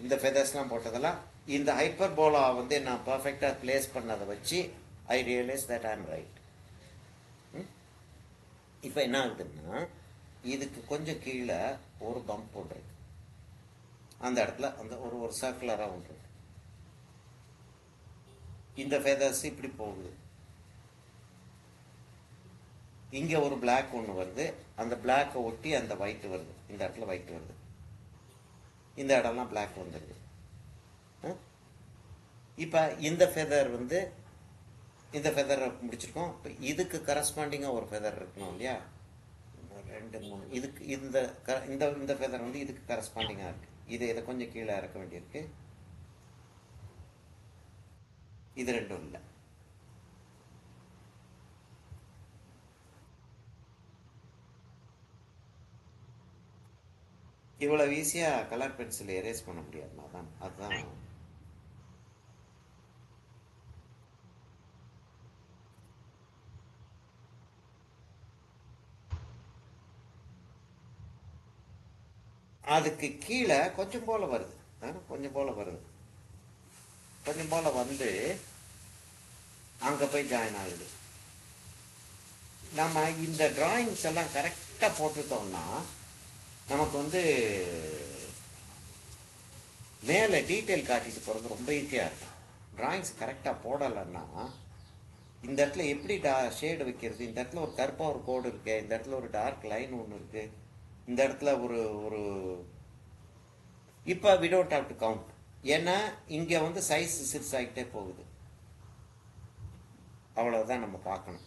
இந்த ஃபெதர்ஸ்லாம் போட்டதெல்லாம் இந்த ஹைப்பர்போலா வந்து நான் பர்ஃபெக்டாக பிளேஸ் பண்ணதை வச்சு ஐ ரியலைஸ் தட் ஐம் ரைட். இப்போ என்ன ஆகுதுன்னா இதுக்கு கொஞ்சம் கீழே ஒரு பம்ப் போட்டுருக்கு. அந்த இடத்துல அந்த ஒரு சர்க்குலராக ஒன்று. இந்த ஃபெதர்ஸ் இப்படி போகுது. இங்கே ஒரு பிளாக் ஒன்று வருது, அந்த பிளாக்கை ஒட்டி அந்த ஒயிட் வருது. இந்த இடத்துல ஒயிட் வருது, இந்த இடம்லாம் பிளாக் வந்துடுது. இப்போ இந்த ஃபெதர் வந்து இந்த ஃபெதரை முடிச்சிருக்கோம். இப்போ இதுக்கு கரஸ்பாண்டிங்காக ஒரு ஃபெதர் இருக்கணும் இல்லையா? 2 3 இதுக்கு இந்த ஃபெதர் வந்து இதுக்கு கரஸ்பாண்டிங்காக இருக்குது. இதை கொஞ்சம் கீழே இறக்க வேண்டியிருக்கு. இது ரெண்டும் இல்லை. இவ்வளவு ஈஸியாக கலர் பென்சில் எரேஸ் பண்ண முடியாது. அதுதான் அதுக்கு கீழே கொஞ்சம் போல வருது, கொஞ்சம் போல வருது, கொஞ்சம் போல வந்து அங்கே போய் ஜாயின் ஆகுது. நம்ம இந்த டிராயிங்ஸ் எல்லாம் கரெக்டாக போட்டுட்டோம்னா நமக்கு வந்து மேலே டீட்டெயில் காட்டிட்டு போகிறது ரொம்ப ஈஸியாக இருக்கும். டிராயிங்ஸ் கரெக்டாக போடலைன்னா இந்த இடத்துல எப்படி ஷேடு வைக்கிறது, இந்த இடத்துல ஒரு கருப்பாக ஒரு கோடு இருக்கு, இந்த இடத்துல ஒரு டார்க் லைன் ஒன்று இருக்கு, இந்த இடத்துல ஒரு இப்போ we don't have to count. ஏன்னா இங்கே வந்து சைஸ் சிறுசாகிட்டே போகுது. அவ்வளோதான் நம்ம பார்க்கணும்.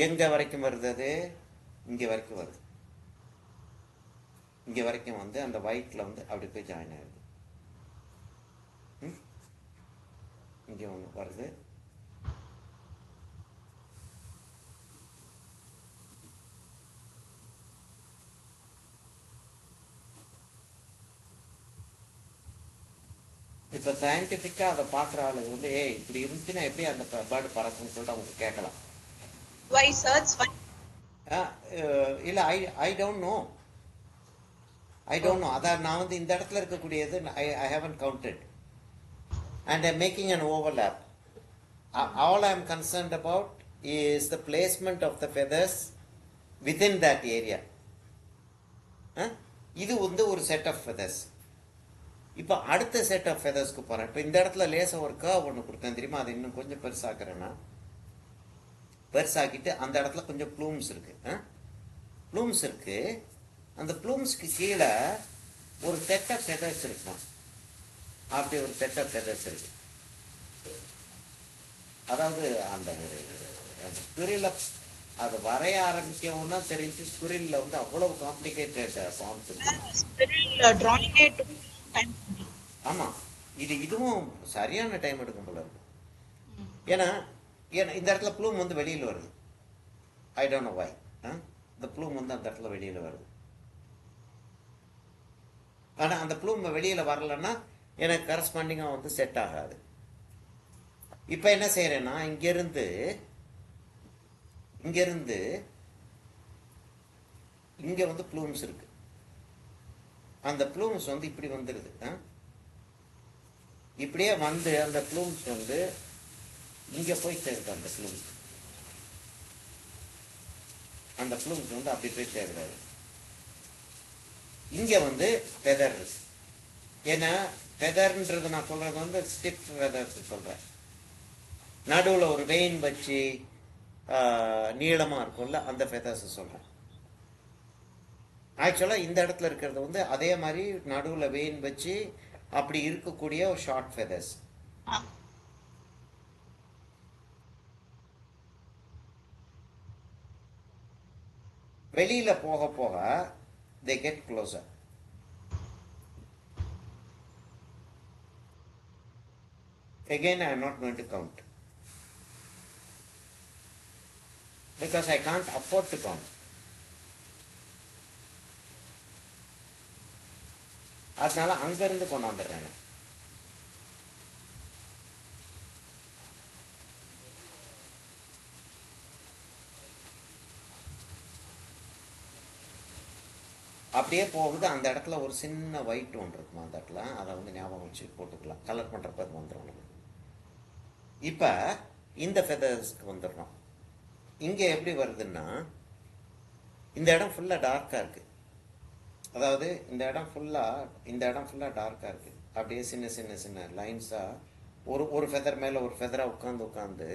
எங்கே வரைக்கும் வருது? அது இங்கே வரைக்கும் வருது. இங்கே வரைக்கும் வந்து அந்த ஒயிட்டில் வந்து அப்படி போய் ஜாயின் ஆகுது. இங்கே ஒன்று வருது. இப்போ சயின்டிஃபிக்காக அதை பார்க்குற ஆளு வந்து இப்படி இருந்துச்சுன்னா எப்படி அந்த பேர்டு பறக்கும்னு சொல்லிட்டு அவங்க கேட்கலாம். Why search? இல்லை, ஐ டோன்ட் நோ. அதான் நான் வந்து இந்த இடத்துல இருக்கக்கூடியது I haven't counted and I making an overlap. All I am concerned about is the placement of the feathers within that area. இது வந்து ஒரு செட் ஆஃப் ஃபெதர்ஸ். இப்போ அடுத்த செட் ஆஃப் ஃபெதர்ஸ்க்கு போகிறேன். இப்போ இந்த இடத்துல லேசாக ஒரு கர்வ் ஒன்று கொடுத்தேன் தெரியுமா? அதை இன்னும் கொஞ்சம் பெருசாக்குறேன்னா பெருசாக்கிட்டு அந்த இடத்துல கொஞ்சம் ப்ளூம்ஸ் இருக்குது. ப்ளூம்ஸ் இருக்குது. அந்த ப்ளூம்ஸ்க்கு கீழே ஒரு செட் ஆஃப் ஃபெதர்ஸ் இருக்கும். அப்படி ஒரு செட் ஆஃப் ஃபெதர்ஸ் இருக்கு. அதாவது அந்த ஸ்குரில்ல அது வரைய ஆரம்பிக்கவும்னா தெரிஞ்சு ஸ்குரில்ல வந்து அவ்வளவு காம்ப்ளிகேட்டட் ஃபார்ம்ஸ் இருக்கு. ஆமா, இதுவும் சரியான டைம் எடுக்கும் போல இருக்கு. ஏன்னா இந்த இடத்துல ப்ளூம் வந்து வெளியில் வருது. I don't know why. இந்த ப்ளூம் வந்து அந்த இடத்துல வெளியில் வருது. ஆனால் அந்த ப்ளூம் வெளியில் வரலன்னா எனக்கு கரஸ்பாண்டிங்காக வந்து செட் ஆகாது. இப்போ என்ன செய்கிறேன்னா இங்கேருந்து இங்க இருந்து இங்க வந்து ப்ளூம்ஸ் இருக்கு. அந்த ப்ளூம்ஸ் வந்து இப்படி வந்துருது. இப்படியே வந்து அந்த ப்ளூம்ஸ் வந்து இங்க போய் சேருது. அந்த ப்ளூம்ஸ் வந்து அப்படி போய் சேருது. இங்க வந்து ஃபெதர் இருக்கு. ஏன்னா ஃபெதர்ன்றது நான் சொல்றது வந்து ஸ்டிஃப் ஃபெதர்ஸ் சொல்றேன். நடுவில் ஒரு வெயின் வச்சு நீளமா இருக்கும்ல, அந்த ஃபெதர்ஸ் சொல்றேன். ஆக்சுவலா இந்த இடத்துல இருக்கிறது வந்து அதே மாதிரி நடுவில் வெயின் வச்சு அப்படி இருக்கக்கூடிய ஒரு ஷார்ட் ஃபெதர்ஸ். வெளியில போக போக they get closer. Again, I am not going to count because I can't afford to count. அதனால அங்கிருந்து கொண்டாந்துடுறேன். அப்படியே போகுது. அந்த இடத்துல ஒரு சின்ன ஒயிட் ஒன்று இருக்கும். அந்த இடத்துல அதை வந்து ஞாபகம் வச்சு போட்டுக்கலாம். கலர் பண்ணுறப்ப அது வந்துடும் நமக்கு. இப்போ இந்த ஃபெதர்ஸ்க்கு வந்துடுறோம். இங்கே எப்படி வருதுன்னா, இந்த இடம் ஃபுல்லாக டார்க்காக இருக்குது. அதாவது இந்த இடம் ஃபுல்லாக டார்க்காக இருக்குது. அப்படியே சின்ன சின்ன சின்ன லைன்ஸாக ஒரு ஃபெதர் மேலே ஒரு ஃபெதராக உட்காந்து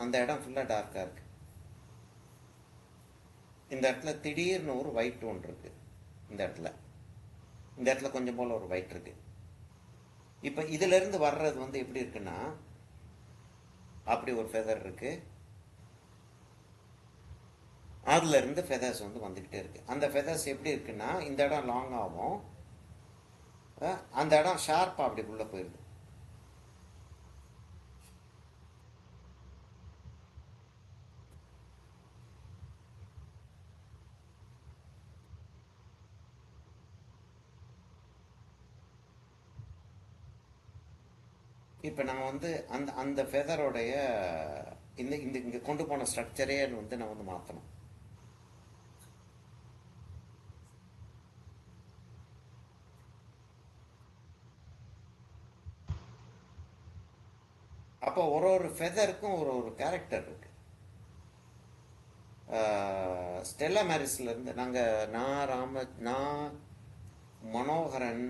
அந்த இடம் ஃபுல்லாக டார்க்காக இருக்குது. இந்த இடத்துல திடீர்னு ஒரு ஒயிட் ஒன்று இருக்குது. இந்த இடத்துல கொஞ்சம் போல ஒரு ஒயிட் இருக்கு. இப்போ இதுல இருந்து வர்றது வந்து எப்படி இருக்குன்னா, அப்படி ஒரு ஃபெதர் இருக்கு. அதுல இருந்து ஃபெதர்ஸ் வந்து வந்துகிட்டே இருக்கு. அந்த ஃபெதர்ஸ் எப்படி இருக்குன்னா, இந்த இடம் லாங் ஆகும், அந்த இடம் ஷார்ப்பா அப்படி உள்ள போயிருது. இப்போ நம்ம வந்து அந்த அந்த ஃபெதரோடைய இந்த இந்த இங்கே கொண்டு போன ஸ்ட்ரக்சரே வந்து நான் வந்து மாற்றணும். அப்போ ஒரு ஃபெதருக்கும் ஒரு கேரக்டர் இருக்கு. ஸ்டெல்லா மேரிஸ்ல இருந்து நான் மனோகரன்,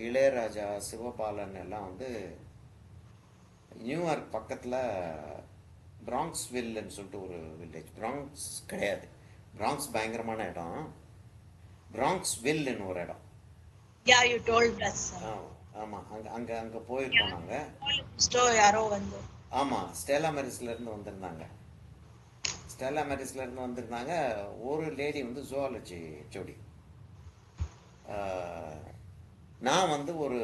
இளையராஜா, சிவபாலன் எல்லாம் வந்து நியூயார்க் பக்கத்தில் பிராங்க்ஸ்வில்னு சொல்லிட்டு ஒரு வில்லேஜ். பிராங்க்ஸ் கிடையாது, பிராங்க்ஸ் பயங்கரமான இடம். பிராங்க்ஸ்வில்னு ஒரு இடம். ஆமாம், அங்கே போயிருக்கோம் நாங்கள். யாரோ வந்து ஆமாம், ஸ்டெல்லா மேரிஸ்ல இருந்து வந்திருந்தாங்க. ஒரு லேடி வந்து ஜுவாலஜி ஜோடி. நான் வந்து ஒரு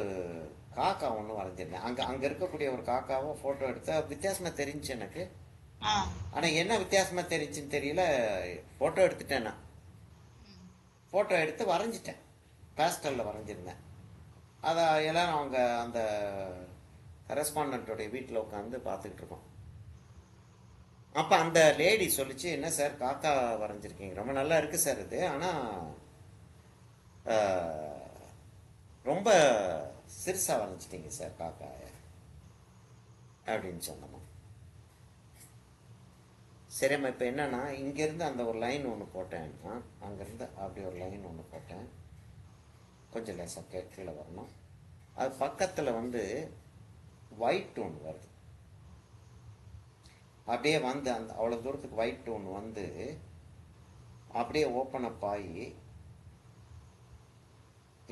காக்கா ஒன்று வரைஞ்சிருந்தேன். அங்கே இருக்கக்கூடிய ஒரு காக்காவை ஃபோட்டோ எடுத்து வித்தியாசமாக தெரிஞ்சு எனக்கு. ஆனால் என்ன வித்தியாசமாக தெரிஞ்சுன்னு தெரியல. ஃபோட்டோ எடுத்துட்டேன். நான் ஃபோட்டோ எடுத்து வரைஞ்சிட்டேன். பேஸ்டலில் வரைஞ்சிருந்தேன். அதை எல்லாரும் அவங்க அந்த கரஸ்பாண்டன்ட்டோடைய வீட்டில் உட்காந்து பார்த்துக்கிட்டு இருக்கோம். அப்போ அந்த லேடி சொல்லிச்சு, என்ன சார் காக்கா வரைஞ்சிருக்கீங்க, ரொம்ப நல்லா இருக்குது சார் இது, ஆனால் ரொம்ப சிறுசாக வரைஞ்சிட்டீங்க சார் காக்காய அப்படின்னு சொன்னோம். சரிம்மா, இப்போ என்னன்னா, இங்கேருந்து அந்த ஒரு லைன் ஒன்று போட்டேன்னா, அங்கேருந்து அப்படி ஒரு லைன் ஒன்று போட்டேன். கொஞ்சம் லேசாக கீழே வரணும். அது பக்கத்தில் வந்து ஒயிட் ஒன்று வருது. அப்படியே வந்து அந்த அவ்வளோ தூரத்துக்கு ஒயிட் ஒன்று வந்து அப்படியே ஓப்பன் அப் ஆகி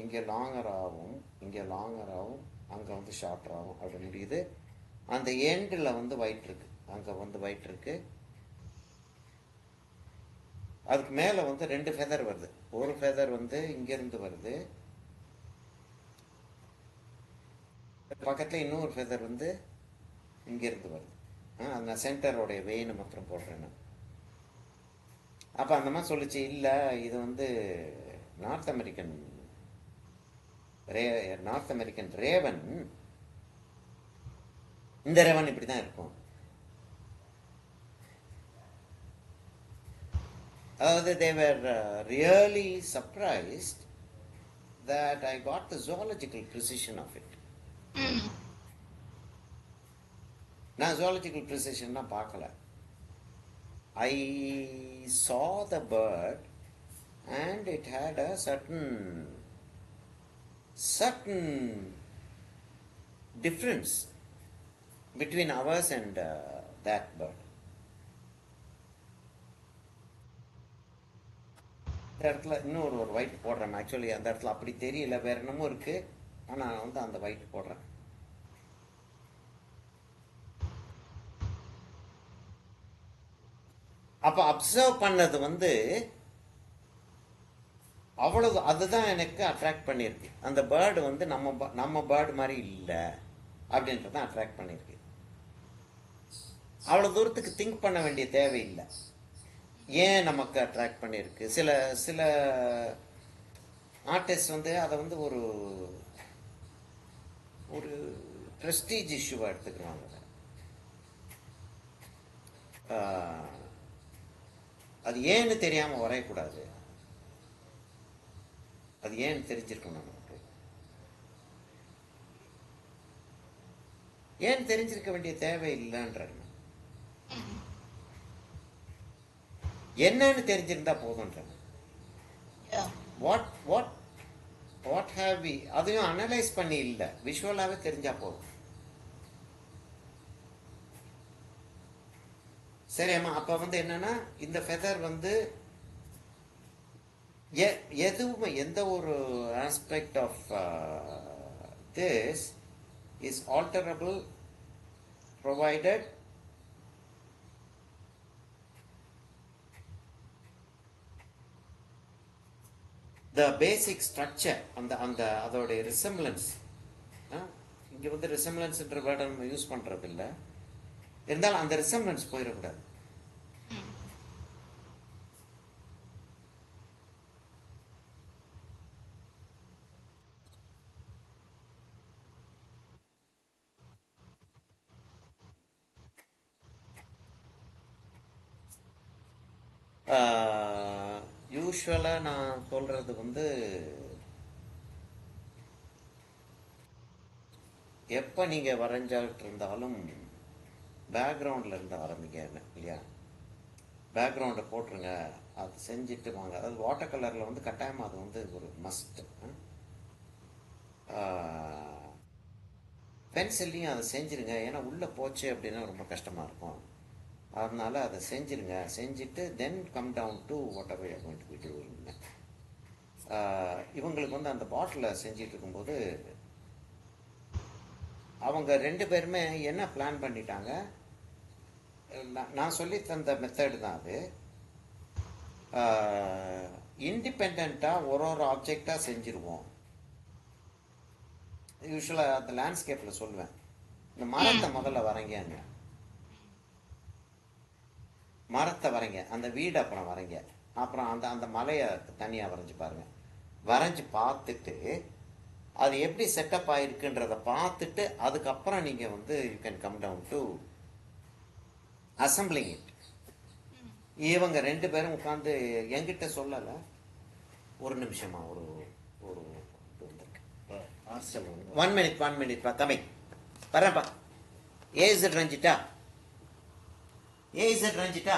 இங்கே லாங்கர் ஆகும், அங்கே வந்து ஷார்ட்டர் ஆகும், அப்படி முடியுது. அந்த எண்டில் வந்து ஒயிட் இருக்கு, அங்கே வந்து ஒயிட் இருக்கு. அதுக்கு மேலே வந்து 2 ஃபெதர் வருது. ஒரு ஃபெதர் வந்து இங்கேருந்து வருது, பக்கத்தில் இன்னொரு ஃபெதர் வந்து இங்கேருந்து வருது. அந்த சென்டரோடைய வெயினை மாத்திரம் போடுறேன். அப்போ அந்த மாதிரி சொல்லிச்சு, இல்லை இது வந்து நார்த் அமெரிக்கன் ரேவன். இந்த ரேவன் இப்படி தான் இருக்கும். they were really surprised that I got the zoological precision of it. Mm. நான் zoological precision பார்க்கல. I saw the bird and it had a certain difference between ours and that bird. இந்த இடத்துல இன்னும் ஒரு white போடுறேன். Actually அந்த இடத்துல அப்படி தெரியல, வேற என்னமோ இருக்கு. ஆனால் வந்து அந்த ஒயிட் போடுறேன். அப்போ அப்சர்வ் பண்ணது வந்து அவ்வளவு, அதுதான் எனக்கு அட்ராக்ட் பண்ணியிருக்கு. அந்த பேர்டு வந்து நம்ம பேர்டு மாதிரி இல்லை அப்படின்றத அட்ராக்ட் பண்ணியிருக்கு. அவ்வளோ தூரத்துக்கு திங்க் பண்ண வேண்டிய தேவையில்லை. ஏன் நமக்கு அட்ராக்ட் பண்ணியிருக்கு? சில சில ஆர்டிஸ்ட் வந்து அதை வந்து ஒரு ஒரு ப்ரெஸ்டீஜ் இஷ்யூவாக எடுத்துக்கிறாங்க. அது ஏன்னு தெரியாமல் வரையக்கூடாது. அது ஏன்னு தெரிஞ்சிருக்கணும் நமக்கு. ஏன் தெரிஞ்சிருக்க வேண்டிய தேவை இல்லைன்ற, என்னன்னு தெரிஞ்சிருந்தா போதுன்ற. What what what have we, அதையும் அனலைஸ் பண்ணி இல்லை, விஷுவலாகவே தெரிஞ்சா போதும். சரிம்மா. அப்போ வந்து என்னன்னா, இந்த ஃபெதர் வந்து எதுவுமே எந்த ஒரு aspect of this is alterable provided the basic structure, அந்த அதோடைய ரிசம்பிளன்ஸ். இங்கே வந்து ரிசம்பிளன்ஸ்ன்ற வேர்டை நம்ம யூஸ் பண்ணுறது இல்லை, இருந்தாலும் அந்த ரிசம்பிளன்ஸ் போயிடக்கூடாது. யூஸ்வலாக நான் சொல்கிறது வந்து, எப்போ நீங்கள் வரைஞ்சாட்டு இருந்தாலும் பேக்ரவுண்டில் இருந்து ஆரம்பிங்க இல்லையா. பேக்ரவுண்டை போட்டுருங்க, அது செஞ்சுட்டு வாங்க. அதாவது வாட்டர் கலரில் வந்து கட்டாயமாக அது வந்து ஒரு மஸ்ட். பென்சில்லையும் அதை செஞ்சுருங்க, ஏன்னா உள்ளே போச்சு அப்படின்னா ரொம்ப கஷ்டமாக இருக்கும். அதனால அதை செஞ்சுருங்க. செஞ்சுட்டு then come down to whatever you are going to be doing. இவங்களுக்கு வந்து அந்த பாட்டிலில் செஞ்சிட்டு இருக்கும்போது அவங்க ரெண்டு பேருமே என்ன பிளான் பண்ணிட்டாங்க, நான் சொல்லி தந்த மெத்தடு தான் அது. இண்டிபெண்ட்டாக ஒரு ஆப்ஜெக்டாக செஞ்சுருவோம். யூஸ்வலாக அந்த லேண்ட்ஸ்கேப்பில் சொல்லுவேன், இந்த மரத்தை முதல்ல வரைங்க, மரத்தை வரைங்க, அந்த வீடு அப்புறம் வரைங்க, அப்புறம் அந்த மலையை தனியாக வரைஞ்சி பாருங்கள். வரைஞ்சி பார்த்துட்டு அது எப்படி செட்டப் ஆகிருக்குன்றதை பார்த்துட்டு அதுக்கப்புறம் நீங்கள் வந்து you can come down to assembling it. இவங்க ரெண்டு பேரும் உட்காந்து என்கிட்ட சொல்லலை. ஒரு நிமிஷமா, ஒரு ஒரு ஒன் மினிட் பா தம்பி, வரேன்ப்பா. இஸ் ரஞ்சிட்டா? இஸ் ரஞ்சிட்டா?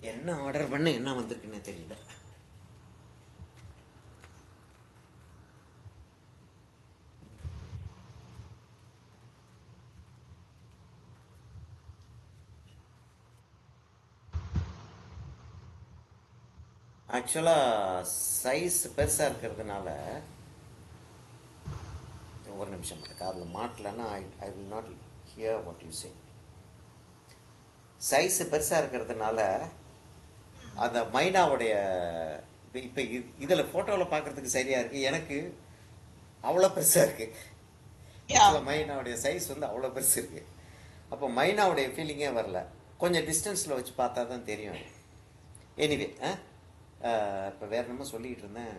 என்ன ஆர்டர் பண்ண என்ன வந்திருக்குன்னு தெரியல. ஆக்சுவலாக சைஸ் பெருசாக இருக்கிறதுனால, ஒரு நிமிஷம் மட்டும் காதில் மாட்டலன்னா I will not hear what you say. Size பெருசாக இருக்கிறதுனால அந்த மைனாவுடைய இப்போ இதில் ஃபோட்டோவில் பார்க்குறதுக்கு சரியாக இருக்குது, எனக்கு அவ்வளோ பெருசாக இருக்குது. ஆக்சுவலாக மைனாவுடைய சைஸ் வந்து அவ்வளோ பெருசு இருக்குது. அப்போ மைனாவுடைய ஃபீலிங்கே வரல. கொஞ்சம் டிஸ்டன்ஸில் வச்சு பார்த்தா தான் தெரியும். எனிவே இப்போ வேற என்னமோ சொல்லிக்கிட்டு இருந்தேன்.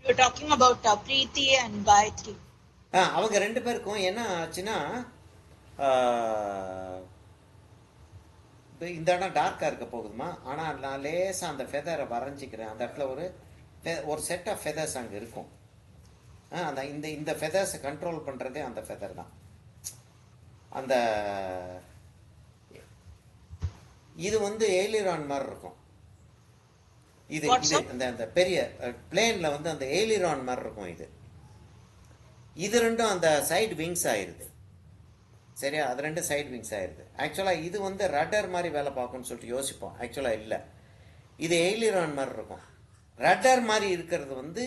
You were talking about Preeti and Gayatri. அவங்க ரெண்டு பேருக்கும் என்ன ஆச்சுன்னா, இந்த இடம் டார்க்காக இருக்க போகுதுமா, ஆனால் நான் லேசாக அந்த ஃபெதரை வரைஞ்சிக்கிறேன். அந்த இடத்துல ஒரு செட் ஆஃப் ஃபெதர்ஸ் அங்கே இருக்கும். அந்த இந்த இந்த ஃபெதர்ஸை கண்ட்ரோல் பண்ணுறதே அந்த ஃபெதர் தான். அந்த இது வந்து எய்லிரான் மாதிரி இருக்கும். இது அந்த அந்த பெரிய பிளேனில் வந்து அந்த எய்லிரான் மாதிரி இருக்கும். இது ரெண்டும் அந்த சைடு விங்ஸ் ஆயிடுது. சரியா, அது ரெண்டும் சைடு விங்ஸ் ஆயிடுது. ஆக்சுவலாக இது வந்து ரட்டர் மாதிரி வேலை பார்க்கும்னு சொல்லிட்டு யோசிப்போம். ஆக்சுவலாக இல்லை, இது எய்லிரான் மாதிரி இருக்கும். ரட்டர் மாதிரி இருக்கிறது வந்து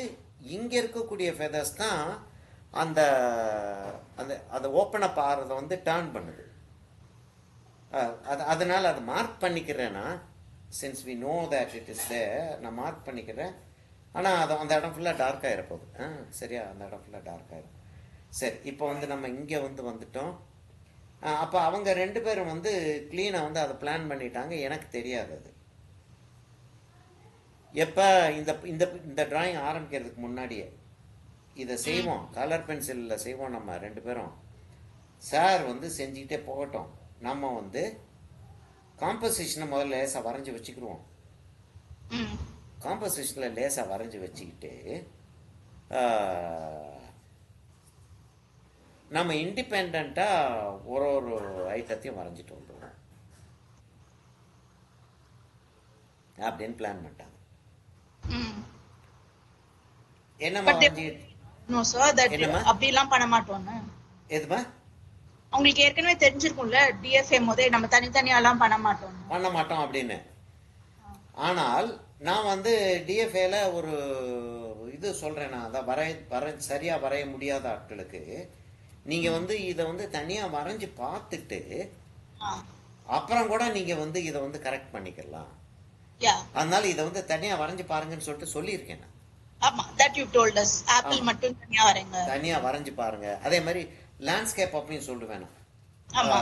இங்கே இருக்கக்கூடிய ஃபெதர்ஸ் தான் அந்த அந்த அதை ஓப்பன் அப் ஆகிறத வந்து டர்ன் பண்ணுது. அதனால் அதை மார்க் பண்ணிக்கிறேன்னா, since we know that it is there, நான் மார்க் பண்ணிக்கிறேன். ஆனால் அது அந்த இடம் ஃபுல்லாக டார்க் ஆகிடப்போகுது. சரியா, அந்த இடம் ஃபுல்லாக டார்க் ஆகிடும். சரி, இப்போ வந்து நம்ம இங்கே வந்துட்டோம். அப்போ அவங்க ரெண்டு பேரும் வந்து க்ளீனாக வந்து அதை பிளான் பண்ணிட்டாங்க. எனக்கு தெரியாது அது. எப்போ இந்த இந்த இந்த டிராயிங் ஆரம்பிக்கிறதுக்கு முன்னாடியே இதை செய்வோம், கலர் பென்சிலில் செய்வோம் நம்ம ரெண்டு பேரும். சார் வந்து செஞ்சுக்கிட்டே போகட்டும், நம்ம வந்து காம்போசிஷனை முதல்ல லேசாக வரைஞ்சி வச்சுக்கிடுவோம். காம்போசிஷனில் லேசாக வரைஞ்சி வச்சுக்கிட்டு நம்ம இண்டிபெண்ட்டாக ஒரு ஐட்டத்தையும் வரைஞ்சிட்டு வந்துடுவோம் அப்படின்னு பிளான் பண்ணிட்டாங்க. என்னம்மா வரைஞ்சி? அப்படிலாம் பண்ண மாட்டோம்னு. எதுமா? உங்களுக்கு ஏற்கனவே தெரிஞ்சிருக்கும்ல, டிஎஃப்ஏ முதல் நம்ம தனித்தனியாலாம் பண்ண மாட்டோம் அப்படின்னு. ஆனால் நான் வந்து டிஎஃப்ஏல ஒரு இது சொல்றேன். நான் அதை சரியா வரைய முடியாத ஆட்களுக்கு நீங்க வந்து இதை வந்து தனியா வரைஞ்சி பார்த்துட்டு அப்புறம் கூட நீங்க வந்து இதை வந்து கரெக்ட் பண்ணிக்கலாம். அதனால இதை வந்து தனியா வரைஞ்சி பாருங்கன்னு சொல்லிட்டு சொல்லியிருக்கேன். ஆமா, that you told us. Apple மட்டும் தனியா வரைங்க, தனியா வரைஞ்சி பாருங்க. அதே மாதிரி லேண்ட்ஸ்கேப் அப்படின்னு சொல்லுவேன். ஆமா,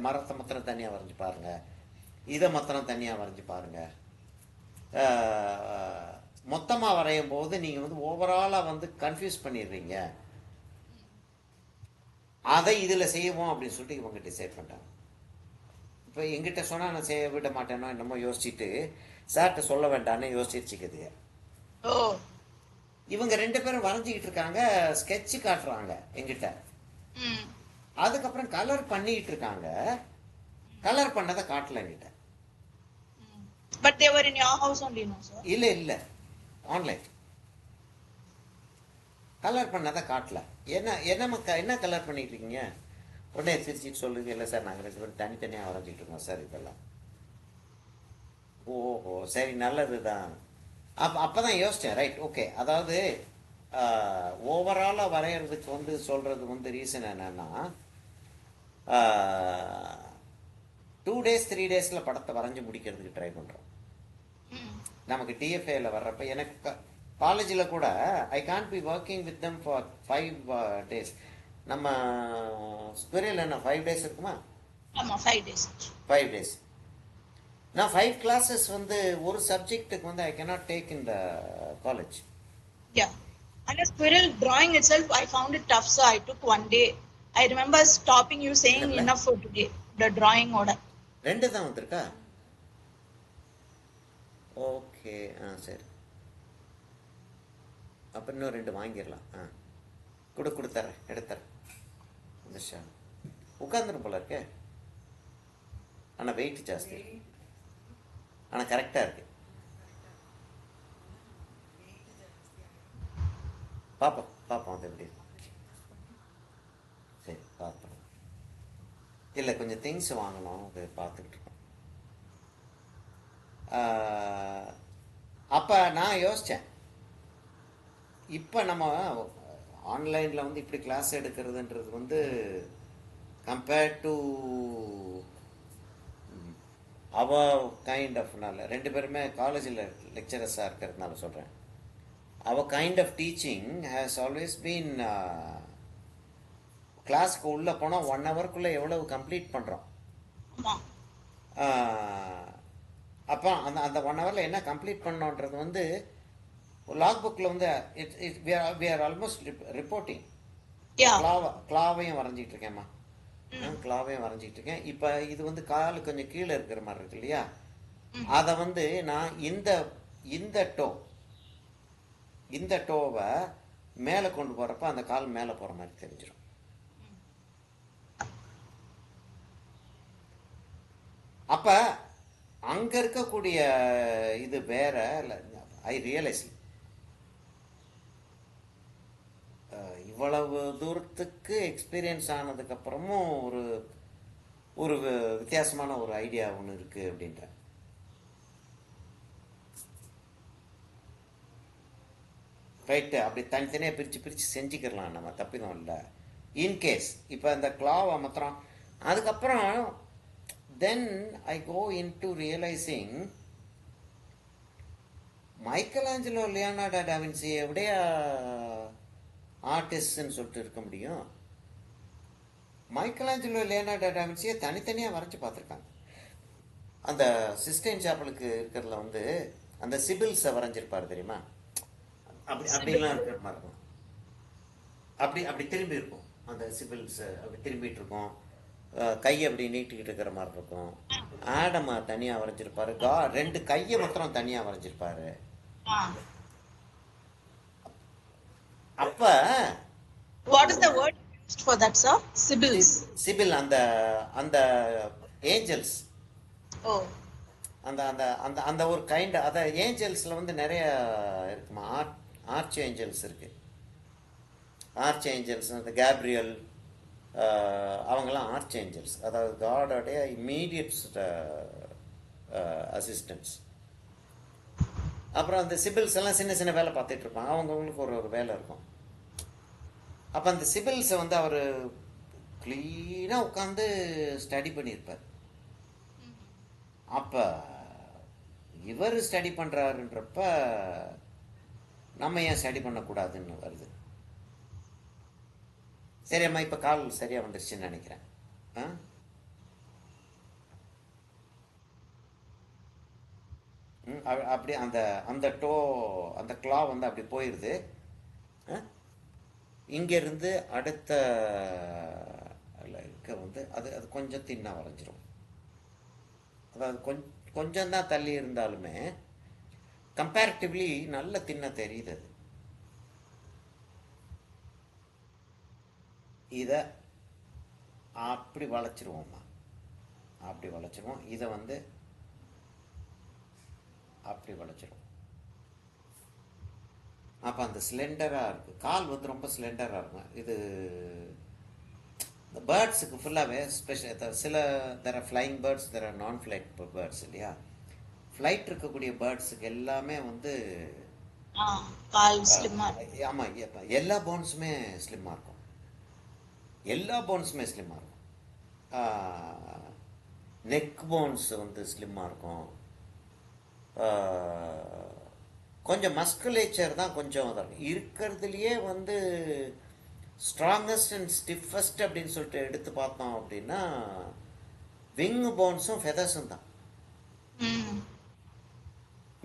மரத்தை மாத்திரம் தனியா வரைஞ்சி பாருங்க, இதை மாத்திரம் தனியா வரைஞ்சி பாருங்க. மொத்தமா வரையும் போது நீங்க வந்து ஓவராலா வந்து கன்ஃபியூஸ் பண்ணிடுறீங்க. அதை இதுல செய்வோம் அப்படின்னு சொல்லிட்டு இவங்க டிசைட் பண்ணிட்டாங்க. இப்போ எங்கிட்ட சொன்னா நான் செய்ய விட மாட்டேனோ என்னமோ யோசிச்சுட்டு சார்கிட்ட சொல்ல வேண்டான்னு யோசிச்சுக்குது. இவங்க ரெண்டு பேரும் வரைஞ்சிக்கிட்டு இருக்காங்க, ஸ்கெட்சு காட்டுறாங்க எங்கிட்ட. அதுக்கப்புறம் கலர் பண்ணிட்டு இருக்காங்க, கலர் பண்ணதை காட்டல என்கிட்ட. But they were in your house only, no sir? இல்ல ஆன்லைன். கலர் பண்ணதை காட்டல. என்ன கலர் பண்ணிட்டு இருக்கீங்க? உடனே சிரிச்சிட்டு சொல்லுங்க, இல்லை சார் நாங்கள் ரெண்டு பேரும் தனித்தனியாக வரைஞ்சிட்டு இருக்கோம் சார் இதெல்லாம். ஓஹோ சரி, நல்லது தான். அப்போதான் யோசித்தேன், ரைட் ஓகே. அதாவது ஓவராலாக வரைகிறதுக்கு வந்து சொல்கிறது வந்து ரீசன் என்னன்னா, 2 days 3 days படத்தை வரைஞ்சி முடிக்கிறதுக்கு ட்ரை பண்ணுறோம். நமக்கு டிஎஃப்ஏல வர்றப்ப எனக்கு காலேஜில் கூட I can't be working with them for 5 days. நம்ம ஸ்குரியல் என்ன 5 days இருக்குமா? ஆமா, 5 days. 5 days. நான் 5 classes வந்து ஒரு சப்ஜெக்ட்டுக்கு வந்து ஐ cannot take in the college. Yeah. And the squirrel drawing itself, I found it tough, so I took 1 day. I remember stopping you saying enough for today. The drawing order. 2 தான் வந்திருக்கா? Okay, சரி. அப்போ இன்னும் 2 வாங்கிடலாம். கொடுத்தரேன், எடுத்துறேன். உட்காந்துரும் போல இருக்கே. ஆனால் வெயிட் ஜாஸ்தி, ஆனால் கரெக்டாக இருக்கு. பார்ப்போம் பார்ப்போம் அது எப்படி இருக்கும். சரி பார்ப்போம். இல்லை கொஞ்சம் திங்ஸ் வாங்கணும், அது பார்த்துக்கிட்டு இருக்கோம். அப்போ நான் யோசித்தேன், இப்போ நம்ம ஆன்லைனில் வந்து இப்படி கிளாஸ் எடுக்கிறதுன்றது வந்து கம்பேர்ட் டு அவ கைண்ட் ஆஃப்னால, ரெண்டு பேருமே காலேஜில் லெக்சரஸாக இருக்கிறதுனால சொல்கிறேன், அவ kind of teaching has always been கிளாஸ்க்கு உள்ளே போனால் 1 ஹவருக்குள்ளே எவ்வளவு கம்ப்ளீட் பண்ணுறோம். அப்போ அந்த 1 ஹவரில் என்ன கம்ப்ளீட் பண்ணோன்றது வந்து லாக் புக்கில் வந்து we are almost reporting. கிளாவையும் வரைஞ்சிட்டு இருக்கேம்மா, கிளாவையும் வரைஞ்சிட்டு இருக்கேன். இப்போ இது வந்து காலு கொஞ்சம் கீழே இருக்கிற மாதிரி இருக்கு இல்லையா, அதை வந்து நான் இந்த டோவை மேலே கொண்டு போகிறப்ப அந்த கால் மேலே போகிற மாதிரி தெரிஞ்சிடும். அப்போ அங்கே இருக்கக்கூடிய இது வேற. ஐ ரியலைஸ் இவ்வளவு தூரத்துக்கு எக்ஸ்பீரியன்ஸ் ஆனதுக்கப்புறமும் ஒரு வித்தியாசமான ஒரு ஐடியா ஒன்று இருக்குது அப்படின்ற. ரைட்டு, அப்படி தனித்தனியாக பிரித்து செஞ்சுக்கலாம், நம்ம தப்பிதும் இல்லை. இன்கேஸ் இப்போ இந்த கிளாவை மாத்திரம் அதுக்கப்புறம் then I go into realising Michelangelo Leonardo da Vinci எப்படியா ஆர்டிஸ்ட்னு சொல்லிட்டு இருக்க முடியும். மைக்கேலாஞ்சலோ லியோனார்டோ டா வின்சியை தனித்தனியாக வரைஞ்சி பார்த்துருக்காங்க. அந்த சிஸ்டைன் சாப்பலுக்கு இருக்கிறதுல வந்து அந்த சிபில்ஸை வரைஞ்சிருப்பார் தெரியுமா, அப்படிலாம் இருக்கிற மாதிரி இருக்கும். அப்படி திரும்பி இருக்கும், அந்த சிபில்ஸ் அப்படி திரும்பிட்டு இருக்கும், கை அப்படி நீட்டிக்கிட்டு இருக்கிற மாதிரி இருக்கும். ஆடமா தனியாக வரைஞ்சிருப்பாரு, 2 கையை மாத்திரம் தனியாக வரைஞ்சிருப்பாரு. அப்ப what is the word used for that, sir? Sibyls. CIBIL அந்த ஏஞ்சல்ஸ். Oh. அந்த ஒரு கைண்ட், அத ஏஞ்சல்ஸ்ல வந்து நிறைய இருக்குமா. ஆர்ச் ஏஞ்சல்ஸ் இருக்கு. ஆர்ச் ஏஞ்சல்ஸ் அந்த கேப்ரியல் அவங்கெல்லாம் ஆர்ச் ஏஞ்சல்ஸ், அதாவது காடோடைய இம்மீடியட் அசிஸ்டன்ஸ். அப்புறம் அந்த சிபில்ஸ் எல்லாம் சின்ன சின்ன வேலை பார்த்துட்டு இருப்பாங்க, அவங்கவுங்களுக்கு ஒரு வேலை இருக்கும். அப்போ அந்த சிபில்ஸை வந்து அவர் க்ளீனாக உட்காந்து ஸ்டடி பண்ணியிருப்பார். அப்போ இவர் ஸ்டடி பண்ணுறாருன்றப்ப நம்ம ஏன் ஸ்டடி பண்ணக்கூடாதுன்னு வருது. சரி அம்மா, இப்போ கால் சரியாக வந்துருச்சுன்னு நினைக்கிறேன். அப்படி அந்த கிளா வந்து அப்படி போயிடுது. இங்கேருந்து அடுத்த இருக்க வந்து அது கொஞ்சம் தின்னா வரைஞ்சிரும். அதாவது கொஞ்சம் தான் தள்ளி இருந்தாலுமே கம்பேரிட்டிவ்லி நல்ல தின்ன தெரியுது. அது இதை அப்படி வளைச்சிருவோம்மா, அப்படி வளைச்சிருவோம். இதை வந்து அப்படி வளைச்சிரும். அப்போ அந்த ஸ்லெண்டராக இருக்குது, கால் வந்து ரொம்ப ஸ்லெண்டராக இருக்கும். இது இந்த பேர்ட்ஸுக்கு ஃபுல்லாகவே ஸ்பெஷல். சில there are flying birds, there are நான் ஃப்ளைட் பேர்ட்ஸ் இல்லையா. ஃப்ளைட் இருக்கக்கூடிய பேர்ட்ஸுக்கு எல்லாமே வந்து ஆமாம், எல்லா போன்ஸுமே ஸ்லிம்மாக இருக்கும். எல்லா போன்ஸுமே ஸ்லிம்மாக இருக்கும். நெக் போன்ஸ் வந்து ஸ்லிம்மாக இருக்கும். கொஞ்சம் மஸ்குலேச்சர் தான் கொஞ்சம் இருக்கிறதுலையே வந்து ஸ்ட்ராங்கஸ்ட் அண்ட் ஸ்டிஃபஸ்ட் அப்படின்னு சொல்லிட்டு எடுத்து பார்த்தோம் அப்படின்னா விங் போன்ஸும் ஃபெதர்ஸும் தான்.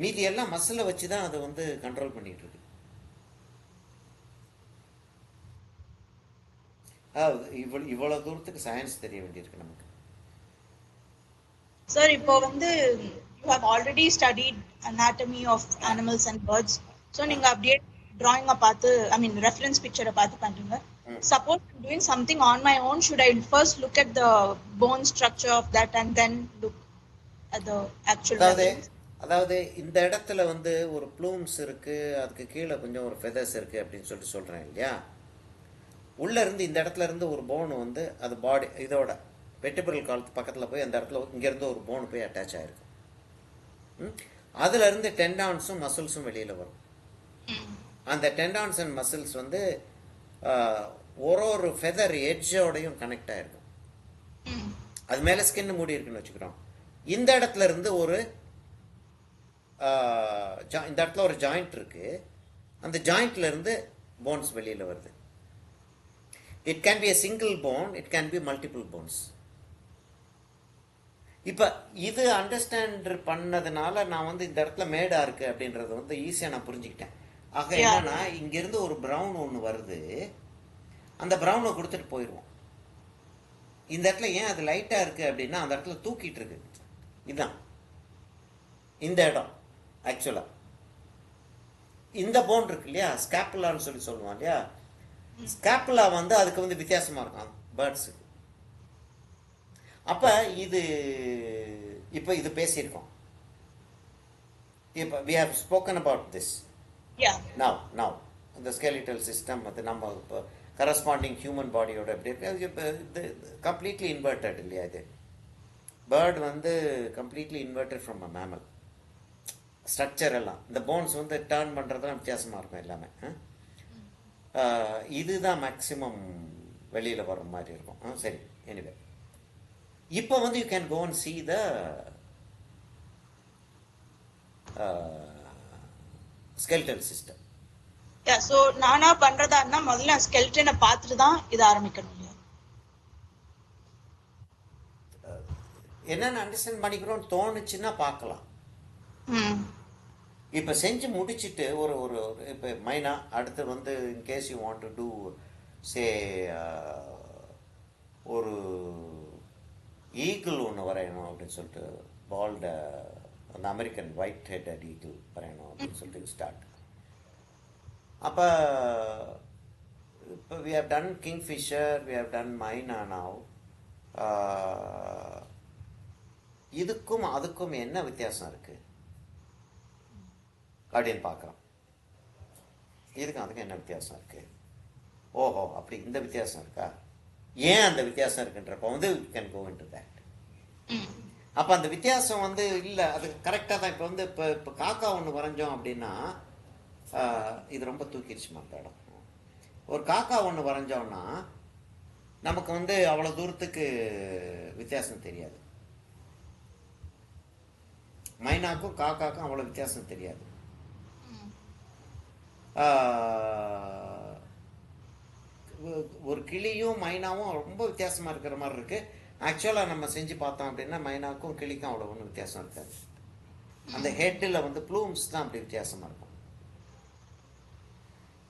மீதி எல்லாம் மசிலை வச்சு தான் அதை வந்து கண்ட்ரோல் பண்ணிட்டு இருக்கு. இவ்வளவு தூரத்துக்கு சயின்ஸ் தெரிய வேண்டியிருக்கு நமக்கு. சார் இப்போ வந்து you have already studied anatomy of animals and birds, so நீங்க அப்படியே drawing பார்த்து, I mean reference picture பார்த்து பண்றீங்க. suppose I'm doing something on my own, should I first look at the bone structure of that and then look at the actual அதாவது membranes? அதாவது இந்த இடத்துல வந்து ஒரு ப்ளூம்ஸ் இருக்கு, அதுக்கு கீழே கொஞ்சம் ஒரு ஃபெதர்ஸ் இருக்கு அப்படின்னு சொல்லிட்டு சொல்றேன் இல்லையா? உள்ள இருந்து இந்த இடத்துல இருந்து ஒரு போன் வந்து அது பாடி இதோட வெட்டிபிரல் காலத்து பக்கத்துல போய் அந்த இடத்துல இங்க இருந்து ஒரு போன் போய் அட்டாச் ஆயிருக்கு. அதுல இருந்து டெண்டான்ஸும் மசில்ஸும் வெளியில வரும். அந்த டெண்டான்ஸ் அண்ட் மசில்ஸ் வந்து ஒரு ஃபெதர் எட்ஜோடையும் கனெக்ட் ஆயிருக்கும். அது மேல ஸ்கின் மூடி இருக்குன்னு வச்சுக்கிறோம். இந்த இடத்துல இருந்து ஒரு இந்த இடத்துல ஒரு ஜாயிண்ட் இருக்கு. அந்த ஜாயிண்ட்ல இருந்து போன்ஸ் வெளியில வருது. It can be a single bone, it can be multiple bones. இப்ப இது அண்டர்ஸ்டாண்ட் பண்ணதுனால நான் வந்து இந்த இடத்துல மேடா இருக்கு அப்படின்றது வந்து ஈஸியா நான் புரிஞ்சுக்கிட்டேன். ஆக என்னன்னா இங்க இருந்து ஒரு பிரவுன் ஒண்ணு வருது, அந்த பிரவுனை கொடுத்துட்டு போயிடுவோம். இந்த இடத்துல ஏன் அது லைட்டா இருக்கு அப்படின்னா அந்த இடத்துல தூக்கிட்டு இருக்கு. இதுதான் இந்த இடம். ஆக்சுவலா இந்த போன் இருக்கு இல்லையா, ஸ்கேப்புலான்னு சொல்லி சொல்லுவான் இல்லையா, ஸ்கேப்புலா வந்து அதுக்கு வந்து வித்தியாசமா இருக்கும் பேர்ட்ஸுக்கு. அப்ப இது இப்ப இது பேசியிருக்கோம். இப்ப we have spoken about this. Now the skeletal system அது நம்ம கரஸ்பாண்டிங் ஹியூமன் பாடியோட எப்படி இருக்கு, கம்ப்ளீட்லி இன்வெர்டட் இல்லையா? இது பேர்ட் வந்து completely inverted from a mammal. Structure எல்லாம் இந்த போன்ஸ் வந்து டர்ன் பண்றதுலாம் வித்தியாசமா இருக்கும் எல்லாமே. இதுதான் மேக்சிமம் வெளியில வர மாதிரி இருக்கும். சரி, எனிவே இப்போ வந்து you can go and see the skeletal system. So நானா பண்றதா இருந்தா முதல்ல ஸ்கெல்டனை பார்த்துட்டு தான் இதை ஆரம்பிக்கணும் இல்லையா? என்னென்ன அண்டர்ஸ்டாண்ட் பண்ணிக்கிறோம் தோணுச்சுன்னா பார்க்கலாம். இப்போ செஞ்சு முடிச்சுட்டு ஒரு ஒரு இப்போ மைனா அடுத்து வந்து in case you want to to say ஒரு ஈகிள் ஒன்று வரையணும் அப்படின்னு சொல்லிட்டு பால்ட அந்த அமெரிக்கன் ஒயிட் ஹெட்டட் ஈகிள் வரையணும் அப்படின்னு சொல்லிட்டு ஸ்டார்ட். அப்போ இப்போ we have done kingfisher, we have done myna now. இதுக்கும் அதுக்கும் என்ன வித்தியாசம் இருக்கு அப்படின்னு பார்க்குறோம். இதுக்கும் அதுக்கும் என்ன வித்தியாசம் இருக்கு? ஓஹோ, அப்படி இந்த வித்தியாசம் இருக்கா? ஏன் அந்த வித்தியாசம் இருக்குன்றப்ப வந்து you can go into that. அப்போ அந்த வித்தியாசம் வந்து இல்லை, அது கரெக்டாக தான். இப்போ வந்து இப்போ காக்கா ஒன்று வரைஞ்சோம் அப்படின்னா இது ரொம்ப தூக்கிடுச்சு மாட்டாடம். ஒரு காக்கா ஒன்று வரைஞ்சோம்னா நமக்கு வந்து அவ்வளோ தூரத்துக்கு வித்தியாசம் தெரியாது. மைனாக்கும் காக்காக்கும் அவ்வளோ வித்தியாசம் தெரியாது. ஒரு கிளியும் மைனாவும் ரொம்ப வித்தியாசமா இருக்கிற மாதிரி இருக்கு. ஆக்சுவலா நம்ம செஞ்சு பார்த்தோம் அப்படின்னா மைனாக்கும் கிளிக்கும் அவ்வளோ ஒன்றும் வித்தியாசம் இருக்காது. அந்த ஹெட்டில் வந்து ப்ளூம்ஸ் தான் அப்படி வித்தியாசமா இருக்கும்.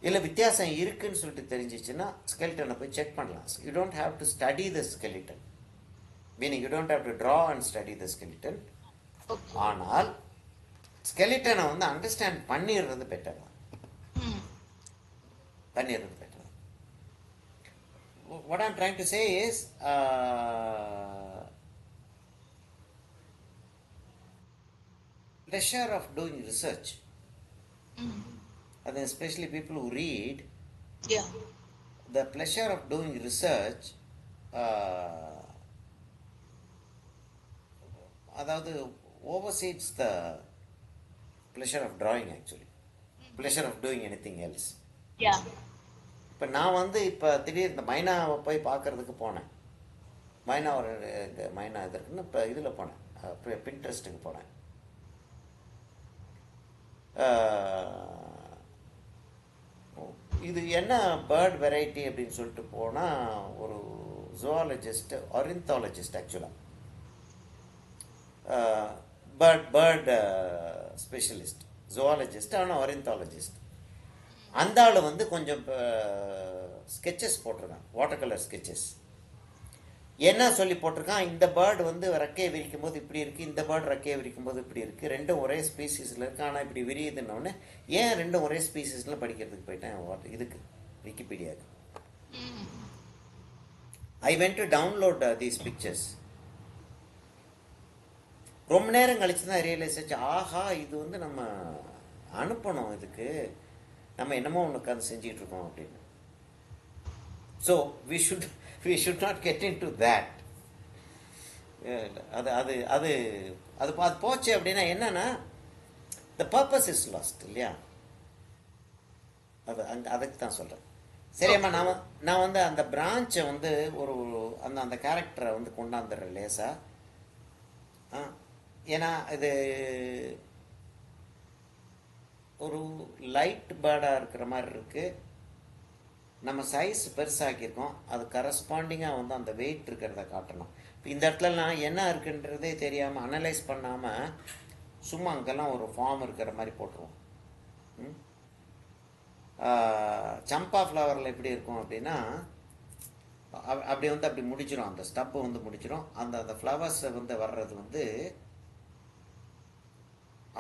இல்லை வித்தியாசம் இருக்குன்னு சொல்லிட்டு தெரிஞ்சிச்சுன்னா ஸ்கெலிட்டனை போய் செக் பண்ணலாம். You don't have to study the skeleton, meaning you don't have to draw and study the skeleton. ஆனால் ஸ்கெலிட்டனை வந்து அண்டர்ஸ்டாண்ட் பண்ணிடுறது பெட்டர் தான். பண்ணிடுறது better. What I'm trying to say is pleasure of doing research, and especially people who read, the pleasure of doing research அதாவது oversees the pleasure of drawing actually, pleasure of doing anything else. இப்போ நான் வந்து இப்போ திடீர் இந்த மைனாவை போய் பார்க்கறதுக்கு போனேன். மைனா ஒரு மைனா இது இருக்குன்னு இப்போ இதில் போனேன், பின்ட்ரெஸ்ட்டுக்கு போனேன். இது என்ன பேர்ட் வெரைட்டி அப்படின்னு சொல்லிட்டு போனால் ஒரு ஜுவாலஜிஸ்ட், ஆர்னித்தாலஜிஸ்ட் ஆக்சுவலாக, பேர்ட் ஸ்பெஷலிஸ்ட், ஜுவாலஜிஸ்ட் ஆனால் ஆர்னித்தாலஜிஸ்ட். அந்த ஆள் வந்து கொஞ்சம் ஸ்கெச்சஸ் போட்டிருக்கான், வாட்டர் கலர் ஸ்கெச்சஸ். என்ன சொல்லி போட்டிருக்கான், இந்த பேர்டு வந்து ரெக்கையை விரிக்கும் போது இப்படி இருக்குது, இந்த பேர்டு ரெக்கையை விரிக்கும் போது இப்படி இருக்குது, ரெண்டும் ஒரே ஸ்பீசிஸில் இருக்குது, ஆனால் இப்படி விரியுதுன்னொடனே ஏன் ரெண்டும் ஒரே ஸ்பீசிஸில் படிக்கிறதுக்கு போயிட்டேன் இதுக்கு, விக்கிபீடியாவுக்கு. I went to download these pictures. ரொம்ப நேரம் கழிச்சு தான் ரியலைஸ் ஆச்சு, ஆஹா இது வந்து நம்ம அனுப்பணும், இதுக்கு நம்ம என்னமோ ஒன்று உட்காந்து செஞ்சுட்டு இருக்கோம் அப்படின்னு. So we should not get into that. அது அது அது அது அது போச்சு அப்படின்னா என்னன்னா த பர்பஸ் இஸ் லாஸ்ட் இல்லையா? அது அதுக்கு தான் சொல்கிறேன். சரியாம்மா, நான் வந்து அந்த பிரான்ச்சை வந்து ஒரு அந்த அந்த கேரக்டரை வந்து கொண்டாந்துடுறேன் லேசா. ஏன்னா இது ஒரு லைட் பேர்டாக இருக்கிற மாதிரி இருக்குது. நம்ம சைஸ் பெருசாக்கியிருக்கோம், அது கரஸ்பாண்டிங்காக வந்து அந்த வெயிட் இருக்கிறத காட்டணும். இப்போ இந்த இடத்துலலாம் என்ன இருக்குன்றதே தெரியாமல் அனலைஸ் பண்ணாமல் சும்மா அங்கெல்லாம் ஒரு ஃபார்ம் இருக்கிற மாதிரி போட்டுருவோம். சம்பா ஃப்ளவரில் எப்படி இருக்கும் அப்படின்னா அப்படி வந்து அப்படி முடிச்சிடும், அந்த ஸ்டப்பை வந்து முடிச்சிடும். அந்த அந்த ஃப்ளவர்ஸை வந்து வர்றது வந்து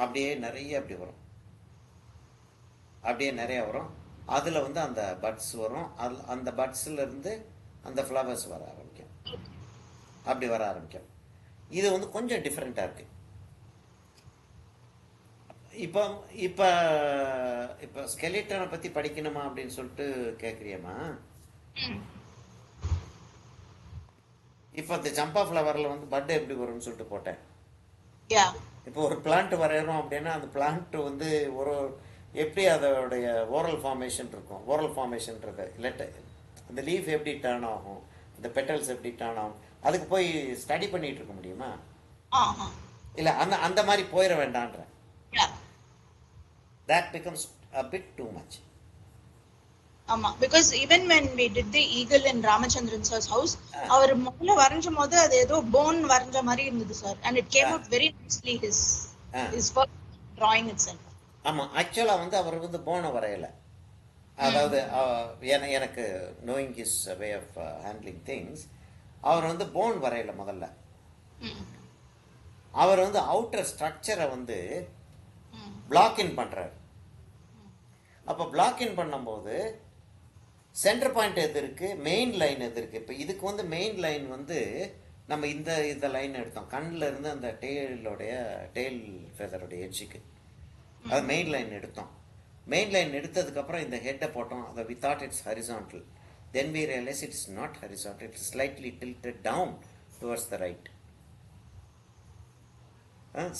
அப்படியே நிறைய அப்படி வரும், அப்படியே நிறைய வரும். அதில் வந்து அந்த பட்ஸ் வரும், அந்த பட்ஸ்லேருந்து அந்த ஃப்ளவர்ஸ் வர ஆரம்பிக்கும், அப்படி வர ஆரம்பிக்கும். இது வந்து கொஞ்சம் டிஃப்ரெண்ட்டாக இருக்குது. இப்போ இப்போ இப்போ ஸ்கெலிட்டனை பற்றி படிக்கணுமா அப்படின்னு சொல்லிட்டு கேட்குறியம்மா? இப்போ இந்த சம்பா ஃப்ளவரில் வந்து பட் எப்படி வரும்னு சொல்லிட்டு போட்டேன். இப்போ ஒரு பிளான்ட் வரைகிறோம் அப்படின்னா அந்த பிளான்ட் வந்து ஒரு எப்படி அதோடைய ஓரல் ஃபார்மேஷன் இருக்கும், ஓரல் ஃபார்மேஷன்றது இல்லாட்ட அந்த லீஃப் எப்படி டர்ன் ஆகும், அந்த பெட்டல்ஸ் எப்படி டர்ன் ஆகும், அதுக்கு போய் ஸ்டடி பண்ணிட்டு இருக்க முடியுமா? இல்லை, அந்த அந்த மாதிரி போயிட வேண்டான்ற. That becomes a bit too much. ஆமா, because even when we did the eagle in Ramachandran sir's house, அவர் முதல்ல வரைஞ்ச போது அது ஏதோ போன் வரைஞ்ச மாதிரி இருந்தது sir, and it came out very nicely, his first drawing itself. ஆமா, ஆக்சுவலா வந்து அவர் வந்து போனை வரையல. அதாவது எனக்கு knowing his way of handling things, அவர் வந்து போன் வரையல முதல்ல. அவர் வந்து அவுட்டர் ஸ்ட்ரக்சரை வந்து பிளாக் இன் பண்றாரு. அப்போ பிளாக் இன் பண்ணும்போது சென்டர் பாயிண்ட் எது இருக்கு, மெயின் லைன் எது இருக்கு. இப்போ இதுக்கு வந்து மெயின் லைன் வந்து நம்ம இந்த லைன் எடுத்தோம், கண்ணில் இருந்து அந்த டெயில் ஃபெதருடைய எட்ஜுக்கு அது மெயின் லைன் எடுத்தோம். மெயின் லைன் எடுத்ததுக்கப்புறம் இந்த ஹெட்டை போட்டோம். அதை we thought it's horizontal. Then we realise it's not horizontal, it's slightly tilted down towards the right.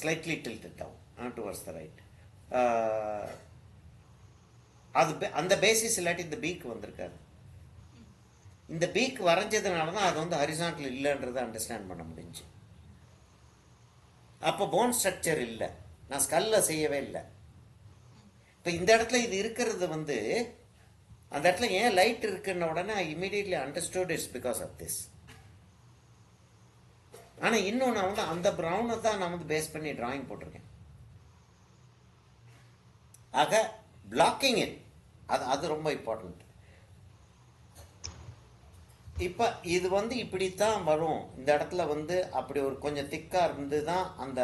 Slightly tilted down towards the right. அது அந்த பேசிஸ் இல்லாட்டி இந்த பீக் வந்திருக்காரு. இந்த பீக் வரைஞ்சதுனால தான் அது வந்து ஹரிசான்டல் இல்லைன்றதை அண்டர்ஸ்டாண்ட் பண்ண முடிஞ்சு. அப்போ போன் ஸ்ட்ரக்சர் இல்லை, நான் ஸ்கல்ல செய்யவே இல்லை. இப்போ இந்த இடத்துல இது இருக்கிறது வந்து அந்த இடத்துல ஏன் லைட் இருக்குன்ன உடனே I immediately understood it's because of this. ஆனால் இன்னும் நான் வந்து அந்த ப்ரௌனை தான் நான் வந்து பேஸ் பண்ணி டிராயிங் போட்டிருக்கேன். ஆக பிளாக்கிங் இட் அது ரொம்ப இம்பார்ட்டன்ட். இப்போ இது வந்து இப்படித்தான் வரும். இந்த இடத்துல வந்து அப்படி ஒரு கொஞ்சம் திக்காக இருந்து தான் அந்த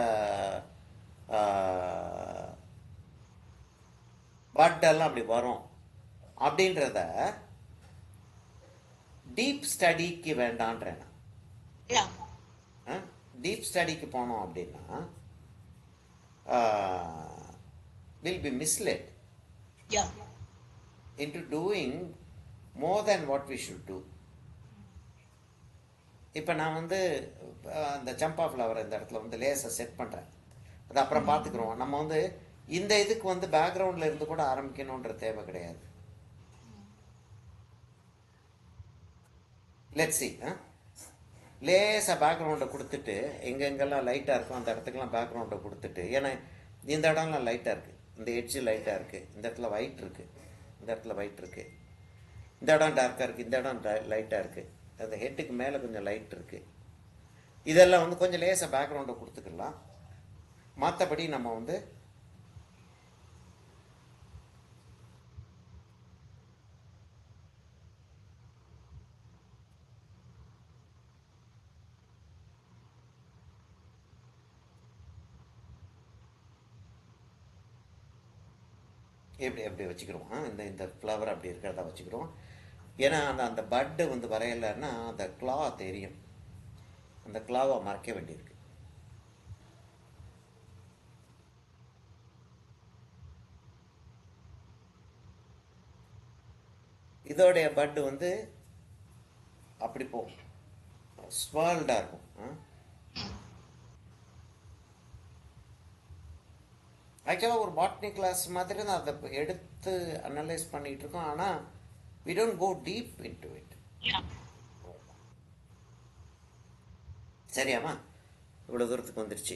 பட்டெல்லாம் அப்படி வரும். அப்படின்றத டீப் ஸ்டடிக்கு வேண்டான்றேன். டீப் ஸ்டடிக்கு போனோம் அப்படின்னா will be misled into doing more than what we should do. இப்போ நான் வந்து அந்த சம்பா ஃப்ளவர் இந்த இடத்துல வந்து லேஸை செட் பண்ணுறேன், அது அப்புறம் பார்த்துக்குறோம். நம்ம வந்து இந்த இதுக்கு வந்து பேக்ரவுண்டில் இருந்து கூட ஆரம்பிக்கணுன்ற தேவை கிடையாது. லெட்ஸ் சி, லேசாக பேக்ரவுண்டை கொடுத்துட்டு எங்கெங்கெல்லாம் லைட்டாக இருக்கும் அந்த இடத்துக்குலாம் பேக்ரவுண்டை கொடுத்துட்டு, ஏன்னா இந்த இடம்லாம் லைட்டாக இருக்குது, இந்த எட்ஜு லைட்டாக இருக்குது, இந்த இடத்துல ஒயிட் இருக்குது, இந்த இடத்துல ஒயிட் இருக்குது, இந்த இடம் டார்க்காக இருக்குது, இந்த இடம் லைட்டாக இருக்குது, அந்த ஹெட்டுக்கு மேலே கொஞ்சம் லைட் இருக்குது. இதெல்லாம் வந்து கொஞ்சம் லேசாக பேக்ரவுண்டை கொடுத்துக்கலாம். மற்றபடி நம்ம வந்து எப்படி எப்படி வச்சுக்கிறோம். இந்த ஃப்ளவர் அப்படி இருக்கிறதா வச்சுக்கிறோம். ஏன்னா அந்த அந்த பட்டு வந்து வரையலைன்னா அந்த கிளா தெரியும், அந்த கிளாவை மறைக்க வேண்டியிருக்கு. இதோடைய பட்டு வந்து அப்படி போகும், ஸ்வால்டாக இருக்கும். ஆக்சுவலாக ஒரு பாட்னி கிளாஸ் மாதிரி தான் அதை எடுத்து அனலைஸ் பண்ணிட்டு இருக்கோம். ஆனால் we don't go deep into it. Yeah. சரியாம்மா, இவ்வளோ தூரத்துக்கு வந்துருச்சு.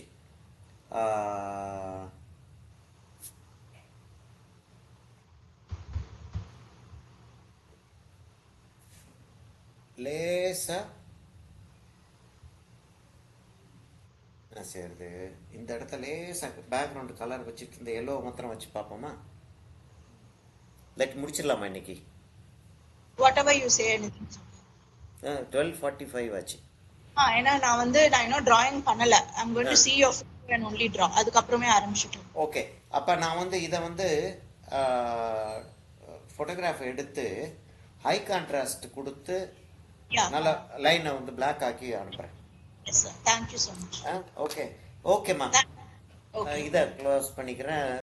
லேசா என்ன செய்யறது, இந்த இடத்துல லேசாக பேக்ரவுண்ட் கலர் வச்சுட்டு இந்த எல்லோ மாத்திரம் வச்சு பார்ப்போமா? லைக் முடிச்சிடலாமா இன்னைக்கு? Whatever you say, anything. 12:45 ஆச்சு. ஏன்னா நான் இன்னும் டிராயிங் பண்ணல. I'm going to see your photo and only draw. அதுக்கப்புறமே ஆரம்பிச்சிட்டோம். ஓகே, அப்போ நான் வந்து இதை வந்து ஃபோட்டோகிராஃப் எடுத்து ஹை கான்ட்ராஸ்ட் கொடுத்து நல்ல லைனை வந்து பிளாக் ஆக்கி அனுப்புகிறேன். Yes sir, thank you so much. Okay, ஓகேம்மா, இதை க்ளோஸ் பண்ணிக்கிறேன்.